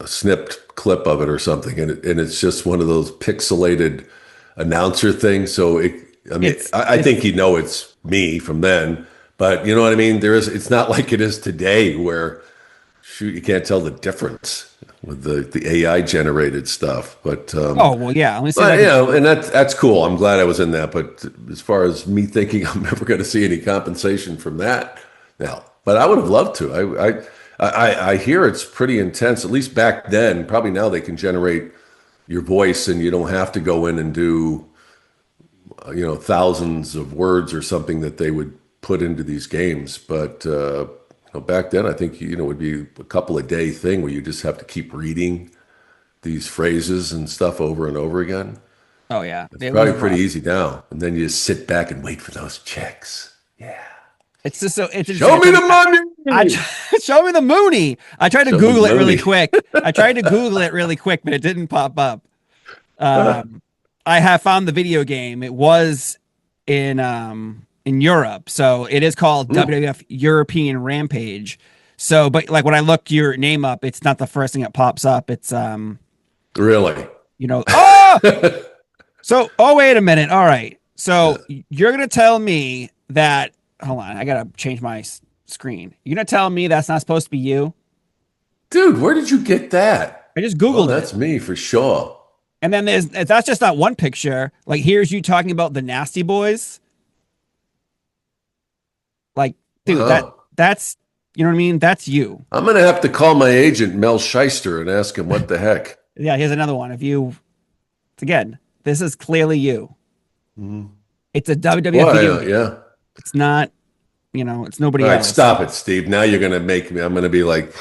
snipped clip of it or something, and it's just one of those pixelated announcer things. So I think it's me from then, but you know what I mean? It's not like it is today where shoot, you can't tell the difference with the AI generated stuff. But Oh well, yeah. Let me see. and that's cool. I'm glad I was in that. But as far as me thinking I'm never going to see any compensation from that now, but I would have loved to. I hear it's pretty intense, at least back then. Probably now they can generate your voice and you don't have to go in and do, thousands of words or something that they would put into these games. But, back then I think, it would be a couple of day thing where you just have to keep reading these phrases and stuff over and over again. Oh yeah, It's probably pretty easy now. And then you just sit back and wait for those checks. Yeah. It's just so it's Show me the money. Show me the Mooney. I tried to Show Google me it really Mooney. quick. I tried to Google it really quick, but it didn't pop up. I have found the video game. It was in Europe, so it is called WWF European Rampage. So, but like when I look your name up, it's not the first thing that pops up. It's Really? Oh! So, wait a minute. All right. So you're gonna tell me that? Hold on, I gotta change my screen. You're gonna tell me that's not supposed to be you? Dude, where did you get that? I just Googled That's it. me for sure. And then that's just not one picture. Like here's you talking about the Nasty Boys. Like, dude, Wow. that's you know what I mean? That's you. I'm going to have to call my agent, Mel Shyster, and ask him what the heck. Yeah, here's another one. Again, this is clearly you. It's a WWF video game. Yeah. It's not, it's nobody All right, else. stop it, Steve. Now you're going to make me, I'm going to be like,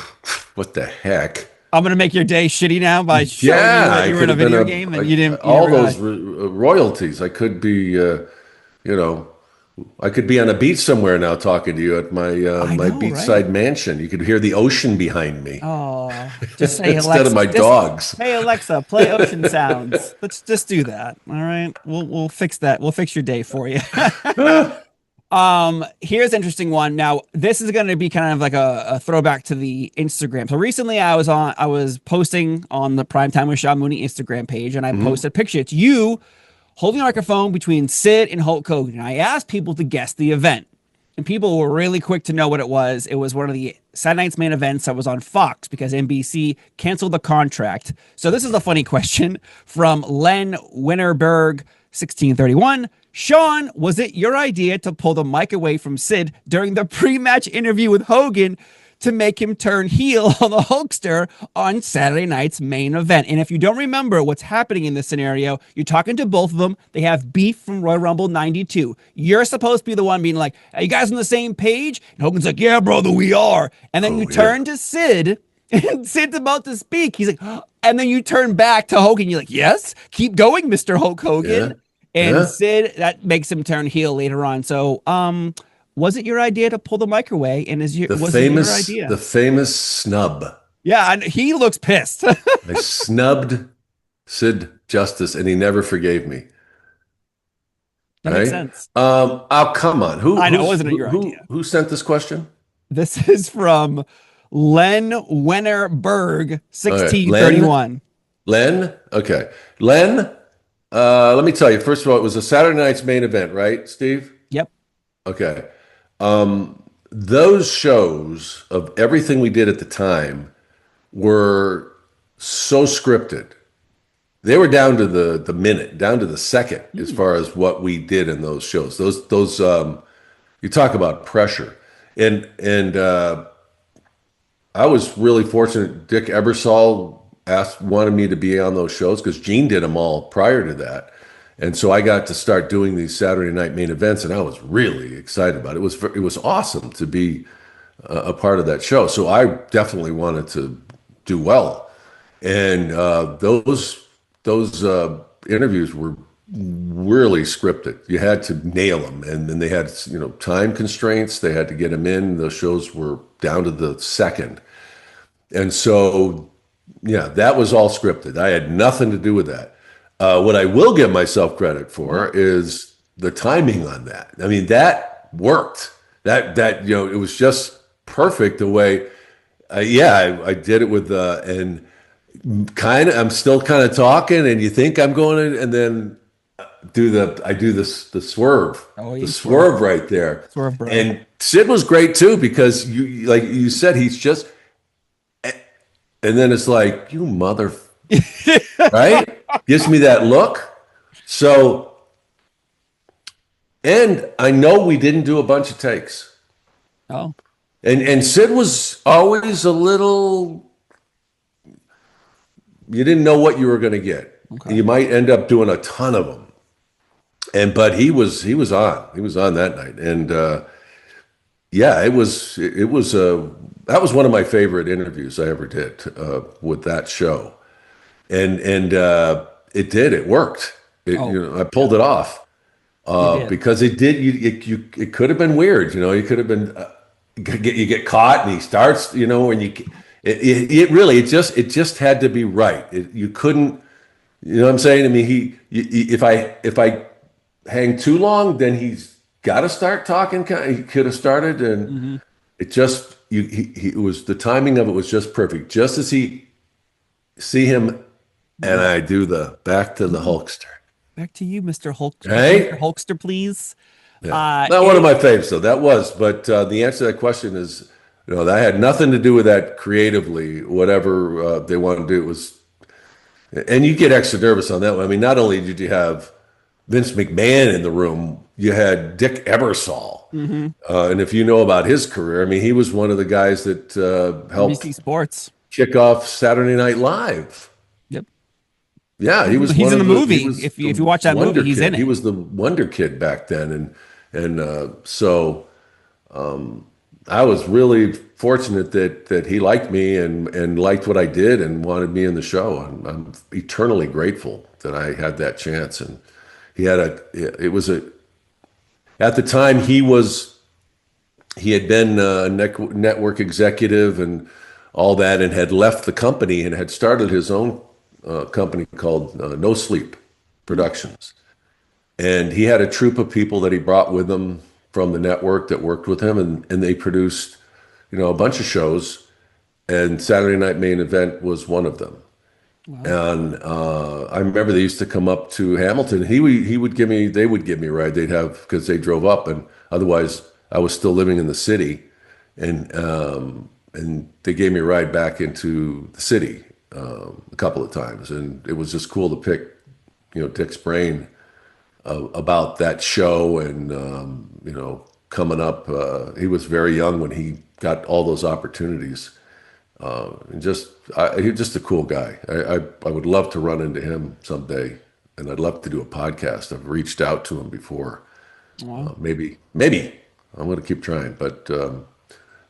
what the heck? I'm gonna make your day shitty now by showing you that you were in a video game and you didn't. All those royalties. I could be, I could be on a beach somewhere now talking to you at my my beachside mansion. You could hear the ocean behind me. Oh, just say instead Alexa, of my dogs. Hey Alexa, play ocean sounds. Let's just do that. All right, we'll fix that. We'll fix your day for you. Here's an interesting one. Now, this is going to be kind of like a throwback to the Instagram. So recently I was posting on the Primetime with Sean Mooney Instagram page, and I posted a picture. It's you holding a microphone between Sid and Hulk Hogan. And I asked people to guess the event, and people were really quick to know what it was. It was one of the Saturday Night's Main Events that was on Fox because NBC canceled the contract. So this is a funny question from Len Winterberg, 1631. Sean, was it your idea to pull the mic away from Sid during the pre-match interview with Hogan to make him turn heel on the Hulkster on Saturday Night's Main Event? And if you don't remember what's happening in this scenario, you're talking to both of them. They have beef from Royal Rumble 92. You're supposed to be the one being like, are you guys on the same page? And Hogan's like, yeah, brother, we are. And then you turn to Sid, and Sid's about to speak. He's like, and then you turn back to Hogan. You're like, yes, keep going, Mr. Hulk Hogan. Yeah. And Sid, that makes him turn heel later on. So, was it your idea to pull the mic away? And was it your idea? The famous snub. Yeah, and he looks pissed. I snubbed Sid Justice, and he never forgave me. That makes sense. Oh, come on. I know, it wasn't your idea. Who sent this question? This is from Len Wennerberg, 1631. Len? Okay. Len, let me tell you, first of all, it was a Saturday Night's Main Event, right, Steve? Yep. Okay. Those shows of everything we did at the time were so scripted. They were down to the minute, down to the second, as far as what we did in those shows. Those you talk about pressure. And I was really fortunate. Dick Ebersol wanted me to be on those shows because Gene did them all prior to that. And so I got to start doing these Saturday night main events, and I was really excited about it. It was awesome to be a part of that show. So I definitely wanted to do well. And those interviews were really scripted. You had to nail them, and then they had time constraints. They had to get them in. Those shows were down to the second, and so yeah, that was all scripted. I had nothing to do with that. What I will give myself credit for is the timing on that. I mean, that worked. That it was just perfect the way. I did it with and I'm still kind of talking, and you think I'm going to, and then I do the swerve, the swerve right there. Swerve, bro. And Sid was great too, because like you said, he's just, and then it's like, you mother, right? Gives me that look. So, and I know we didn't do a bunch of takes. Oh. And Sid was always a little, you didn't know what you were going to get. Okay. You might end up doing a ton of them. But he was on that night. And that was one of my favorite interviews I ever did with that show. And it worked. I pulled it off because it could have been weird. You could have been, you get caught and he starts, and it just had to be right. You couldn't, you know what I'm saying? I mean, if I hang too long, then he's got to start talking. He could have started, and it just, it was, the timing of it was just perfect. Just as he see him, and I do the back to the Hulkster. Back to you, Mr. Hulkster. Right? Mr. Hulkster, please. Yeah. Not one of my faves, though. That was, but the answer to that question is, that had nothing to do with that creatively. Whatever they want to do, it was, and you get extra nervous on that one. I mean, not only did you have Vince McMahon in the room, you had Dick Ebersol. And if you know about his career, I mean, he was one of the guys that helped NBC Sports kick off Saturday Night Live. Yep. Yeah, he was. He's in the movie. If you watch that movie, he's in it. He was the Wonder Kid back then, and so I was really fortunate that he liked me and liked what I did and wanted me in the show. I'm eternally grateful that I had that chance. And he had at the time he had been a network executive and all that, and had left the company and had started his own company called No Sleep Productions. And he had a troupe of people that he brought with him from the network that worked with him, and they produced, a bunch of shows, and Saturday Night Main Event was one of them. Wow. And I remember they used to come up to Hamilton. They would give me a ride. They'd have, because they drove up, and otherwise I was still living in the city, and they gave me a ride back into the city a couple of times, and it was just cool to pick, Dick's brain about that show, and coming up, he was very young when he got all those opportunities. And he's just a cool guy. I would love to run into him someday, and I'd love to do a podcast. I've reached out to him before. Wow. Maybe I'm going to keep trying, but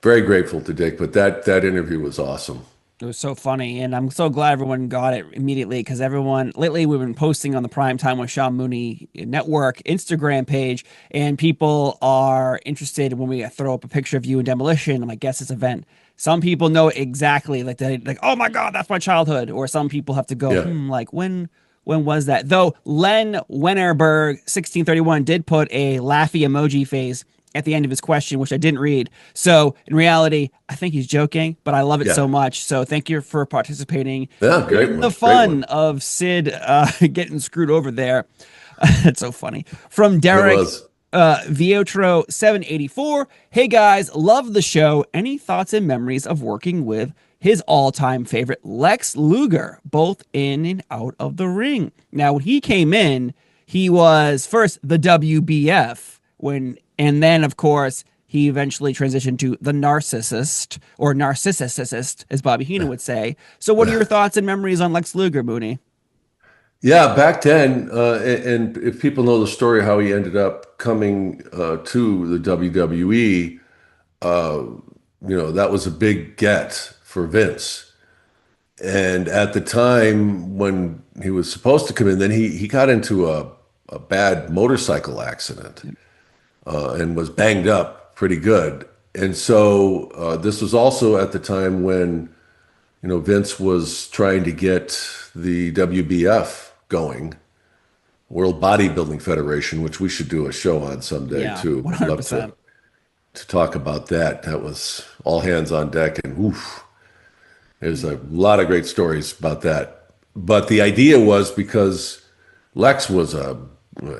very grateful to Dick. But that interview was awesome. It was so funny, and I'm so glad everyone got it immediately, because lately we've been posting on the Prime Time with Sean Mooney Network Instagram page, and people are interested when we throw up a picture of you in Demolition. I'm like, guess this event. Some people know exactly, like, oh my God, that's my childhood. Or some people have to go, like, when was that? Though Len Wennerberg 1631 did put a laughy emoji face at the end of his question, which I didn't read. So in reality, I think he's joking, but I love it so much. So thank you for participating in the fun of Sid getting screwed over there. It's so funny. From Derek Viotro 784. Hey guys, love the show. Any thoughts and memories of working with his all-time favorite Lex Luger, both in and out of the ring? Now, when he came in, he was first the WBF, and then, of course, he eventually transitioned to the narcissist, or narcissist, as Bobby Heenan would say. So what are your thoughts and memories on Lex Luger, Mooney? Yeah, back then, and if people know the story, how he ended up coming to the WWE, that was a big get for Vince. And at the time when he was supposed to come in, then he got into a bad motorcycle accident and was banged up pretty good. And so this was also at the time when, Vince was trying to get the WBF going, World Bodybuilding Federation, which we should do a show on someday Yeah, too. I'd love 100%. to talk about that. That was all hands on deck, and oof, there's a lot of great stories about that. But the idea was because Lex was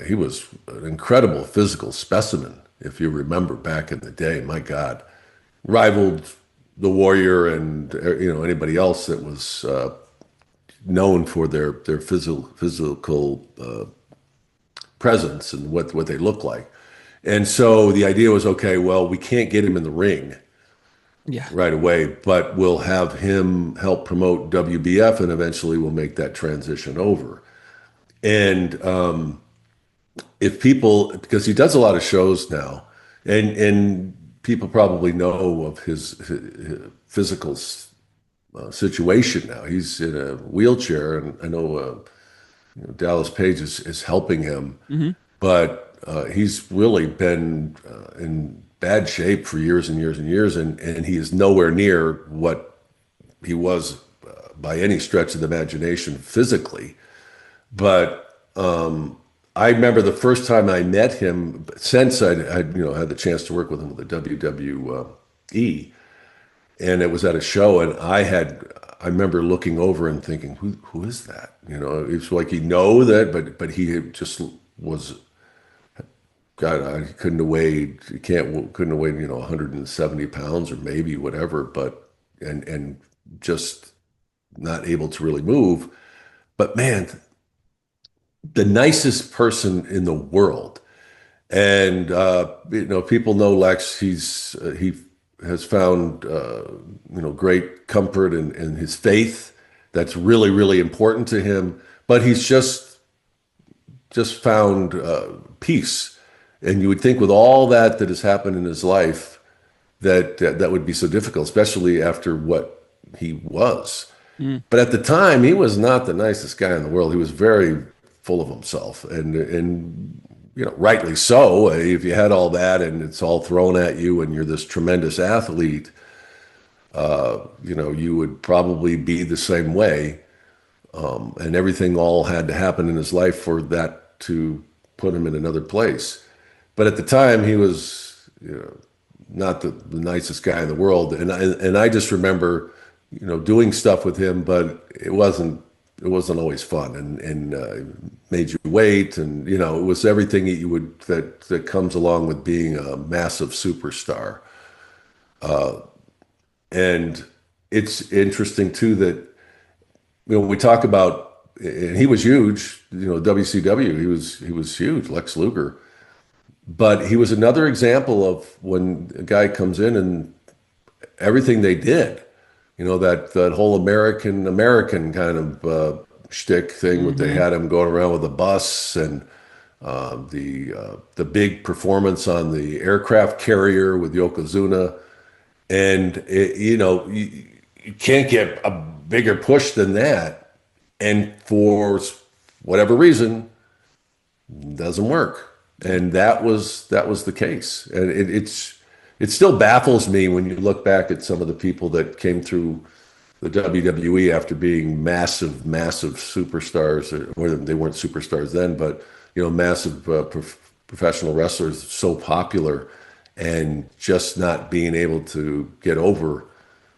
he was an incredible physical specimen, if you remember back in the day. My God, rivaled the Warrior and anybody else that was known for their physical presence and what they look like. And so the idea was, okay, well, we can't get him in the ring Yeah. right away, but we'll have him help promote WBF, and eventually we'll make that transition over. And if people, because he does a lot of shows now, and people probably know of his physical situation now. He's in a wheelchair, and I know, Dallas Page is helping him, but he's really been in bad shape for years and years and years, and he is nowhere near what he was by any stretch of the imagination physically. But I remember the first time I met him, since I had had the chance to work with him with the WWE, and it was at a show, and I remember looking over and thinking, who is that? It's like he know that, but he just was. God, I couldn't have weighed 170 pounds or maybe whatever, but and just not able to really move. But man, the nicest person in the world. And people know Lex. He has found great comfort in his faith. That's really, really important to him. But he's just found peace. And you would think with all that has happened in his life that would be so difficult, especially after what he was. But at the time, he was not the nicest guy in the world. He was very full of himself, and rightly so. If you had all that and it's all thrown at you, and you're this tremendous athlete, you would probably be the same way. And everything all had to happen in his life for that to put him in another place. But at the time, he was not the nicest guy in the world, and I just remember doing stuff with him, but it wasn't always fun, and made you wait, and it was everything that comes along with being a massive superstar. And it's interesting too that we talk about, and he was huge, WCW. He was huge, Lex Luger. But he was another example of when a guy comes in and everything they did, that whole American kind of shtick thing. What they had him going around with a bus, and the big performance on the aircraft carrier with Yokozuna, and you can't get a bigger push than that. And for whatever reason, it doesn't work. And that was the case, and it still baffles me when you look back at some of the people that came through the WWE after being massive superstars, or they weren't superstars then, but massive professional wrestlers, so popular, and just not being able to get over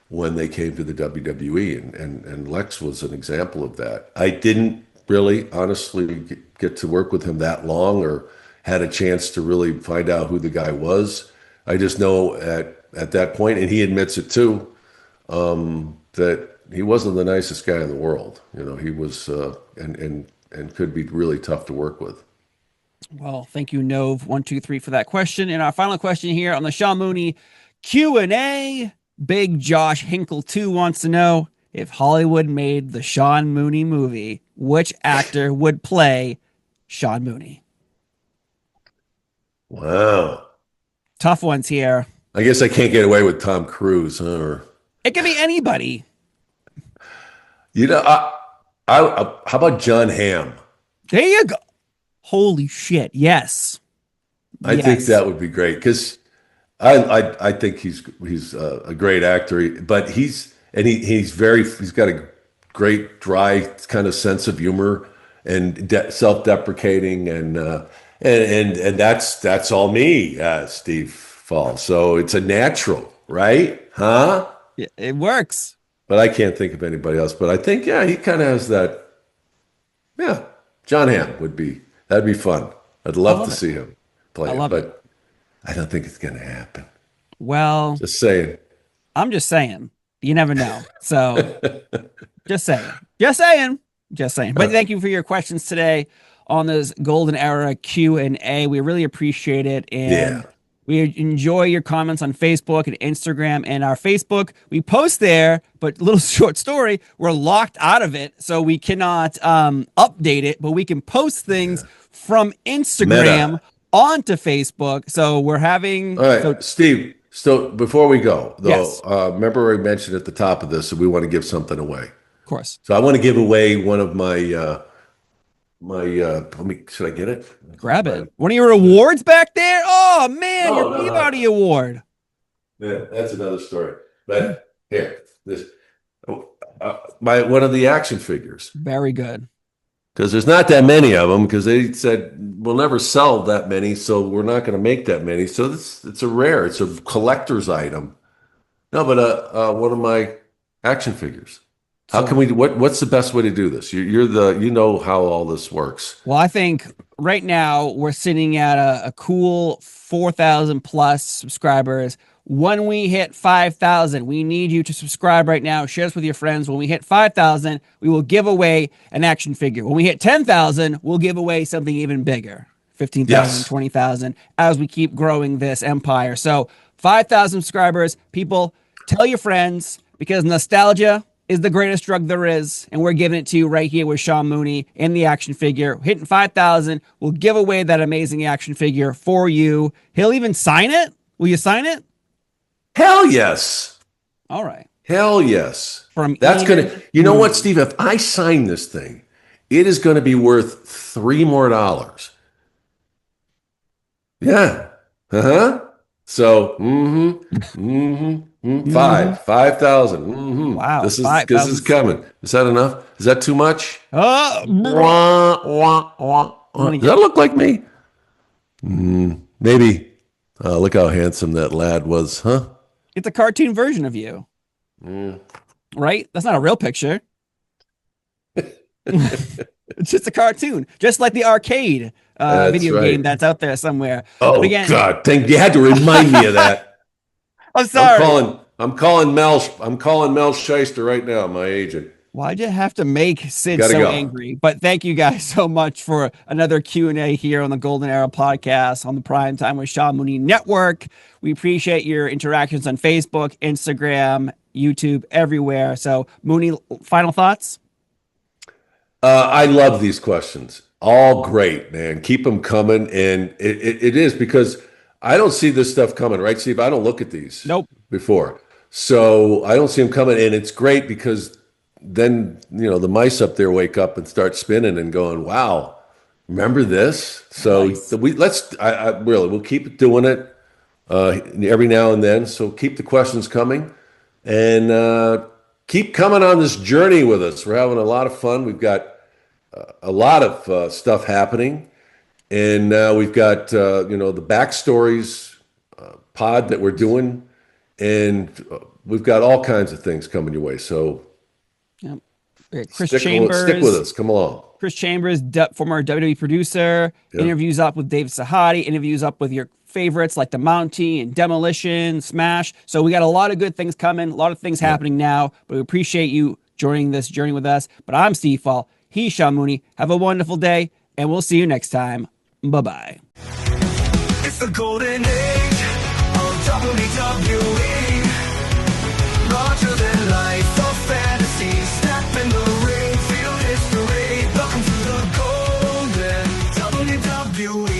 when they came to the WWE, and Lex was an example of that. I didn't really, honestly, get to work with him that long, or had a chance to really find out who the guy was. I just know at that point, and he admits it too, that he wasn't the nicest guy in the world. He was, and could be really tough to work with. Well, thank you, Nove123, for that question. And our final question here on the Sean Mooney Q&A. Big Josh Hinkle 2 wants to know, if Hollywood made the Sean Mooney movie, which actor would play Sean Mooney? Wow. Tough ones here. I guess I can't get away with Tom Cruise, huh? Or, It could be anybody. how about John Hamm? There you go. Holy shit. Yes. I think that would be great because I think he's a great actor, but he's got a great dry kind of sense of humor and self-deprecating and that's all me, Steve Fall. So it's a natural, right? Huh? Yeah, it works. But I can't think of anybody else. But I think he kind of has that. Yeah, John Hamm that'd be fun. I'd love to see him play it, but I don't think it's going to happen. Well, just saying. I'm just saying. You never know. So just saying. Just saying. Just saying. But thank you for your questions today on this Golden Era Q&A. We really appreciate it. And we enjoy your comments on Facebook and Instagram. And our Facebook, we post there, but a little short story, we're locked out of it. So we cannot update it, but we can post things from Instagram onto Facebook. So we're having... All right, Steve, so before we go, though, remember I mentioned at the top of this that we want to give something away. Of course. So I want to give away one of my... should I get it? Grab it. One of your awards back there? Oh man, your Peabody Award. Yeah, that's another story. But here, one of the action figures. Very good. Because there's not that many of them. Because they said we'll never sell that many, so we're not going to make that many. So it's a collector's item. No, but one of my action figures. How can we? What's the best way to do this? You know how all this works. Well, I think right now we're sitting at a cool 4,000 plus subscribers. When we hit 5,000, we need you to subscribe right now. Share this with your friends. When we hit 5,000, we will give away an action figure. When we hit 10,000, we'll give away something even bigger. 15,000, 20,000 as we keep growing this empire. So 5,000 subscribers, people, tell your friends because nostalgia is the greatest drug there is, and we're giving it to you right here with Sean Mooney in the action figure. Hitting 5,000, we'll give away that amazing action figure for you. He'll even sign it. Will you sign it? Hell yes. All right. Hell yes. That's going to, you know what, Steve, if I sign this thing, it is going to be worth $3 more. Yeah. So, 5,000. Wow. This is coming. Is that enough? Is that too much? Does that look like me? Maybe. Look how handsome that lad was, huh? It's a cartoon version of you. Right? That's not a real picture. It's just a cartoon, just like the arcade video game that's out there somewhere. Oh, again, God, you had to remind me of that. I'm sorry. I'm calling Mel Shyster right now, my agent. Why'd you have to make Sid so angry? But thank you guys so much for another Q&A here on the Golden Era podcast on the Prime Time with Sean Mooney Network. We appreciate your interactions on Facebook, Instagram, YouTube, everywhere. So Mooney, final thoughts? I love these questions. All great, man. Keep them coming. And it is because I don't see this stuff coming, right, Steve? I don't look at these before. So I don't see them coming. And it's great because then, the mice up there wake up and start spinning and going, wow, remember this? So we'll keep doing it every now and then. So keep the questions coming and keep coming on this journey with us. We're having a lot of fun. We've got a lot of stuff happening, and we've got the backstories pod that we're doing, and we've got all kinds of things coming your way. So, Chris Chambers, stick with us. Come along. Chris Chambers, former WWE producer, interviews up with Dave Sahadi, interviews up with your favorites like the Mountie and Demolition, Smash. So we got a lot of good things coming, a lot of things happening now, but we appreciate you joining this journey with us. But I'm Steve Fall. He's Sean Mooney. Have a wonderful day, and we'll see you next time. Bye-bye. It's the golden age of WWE. Larger than life of fantasy. Step in the ring, feel history. Welcome to the golden WWE.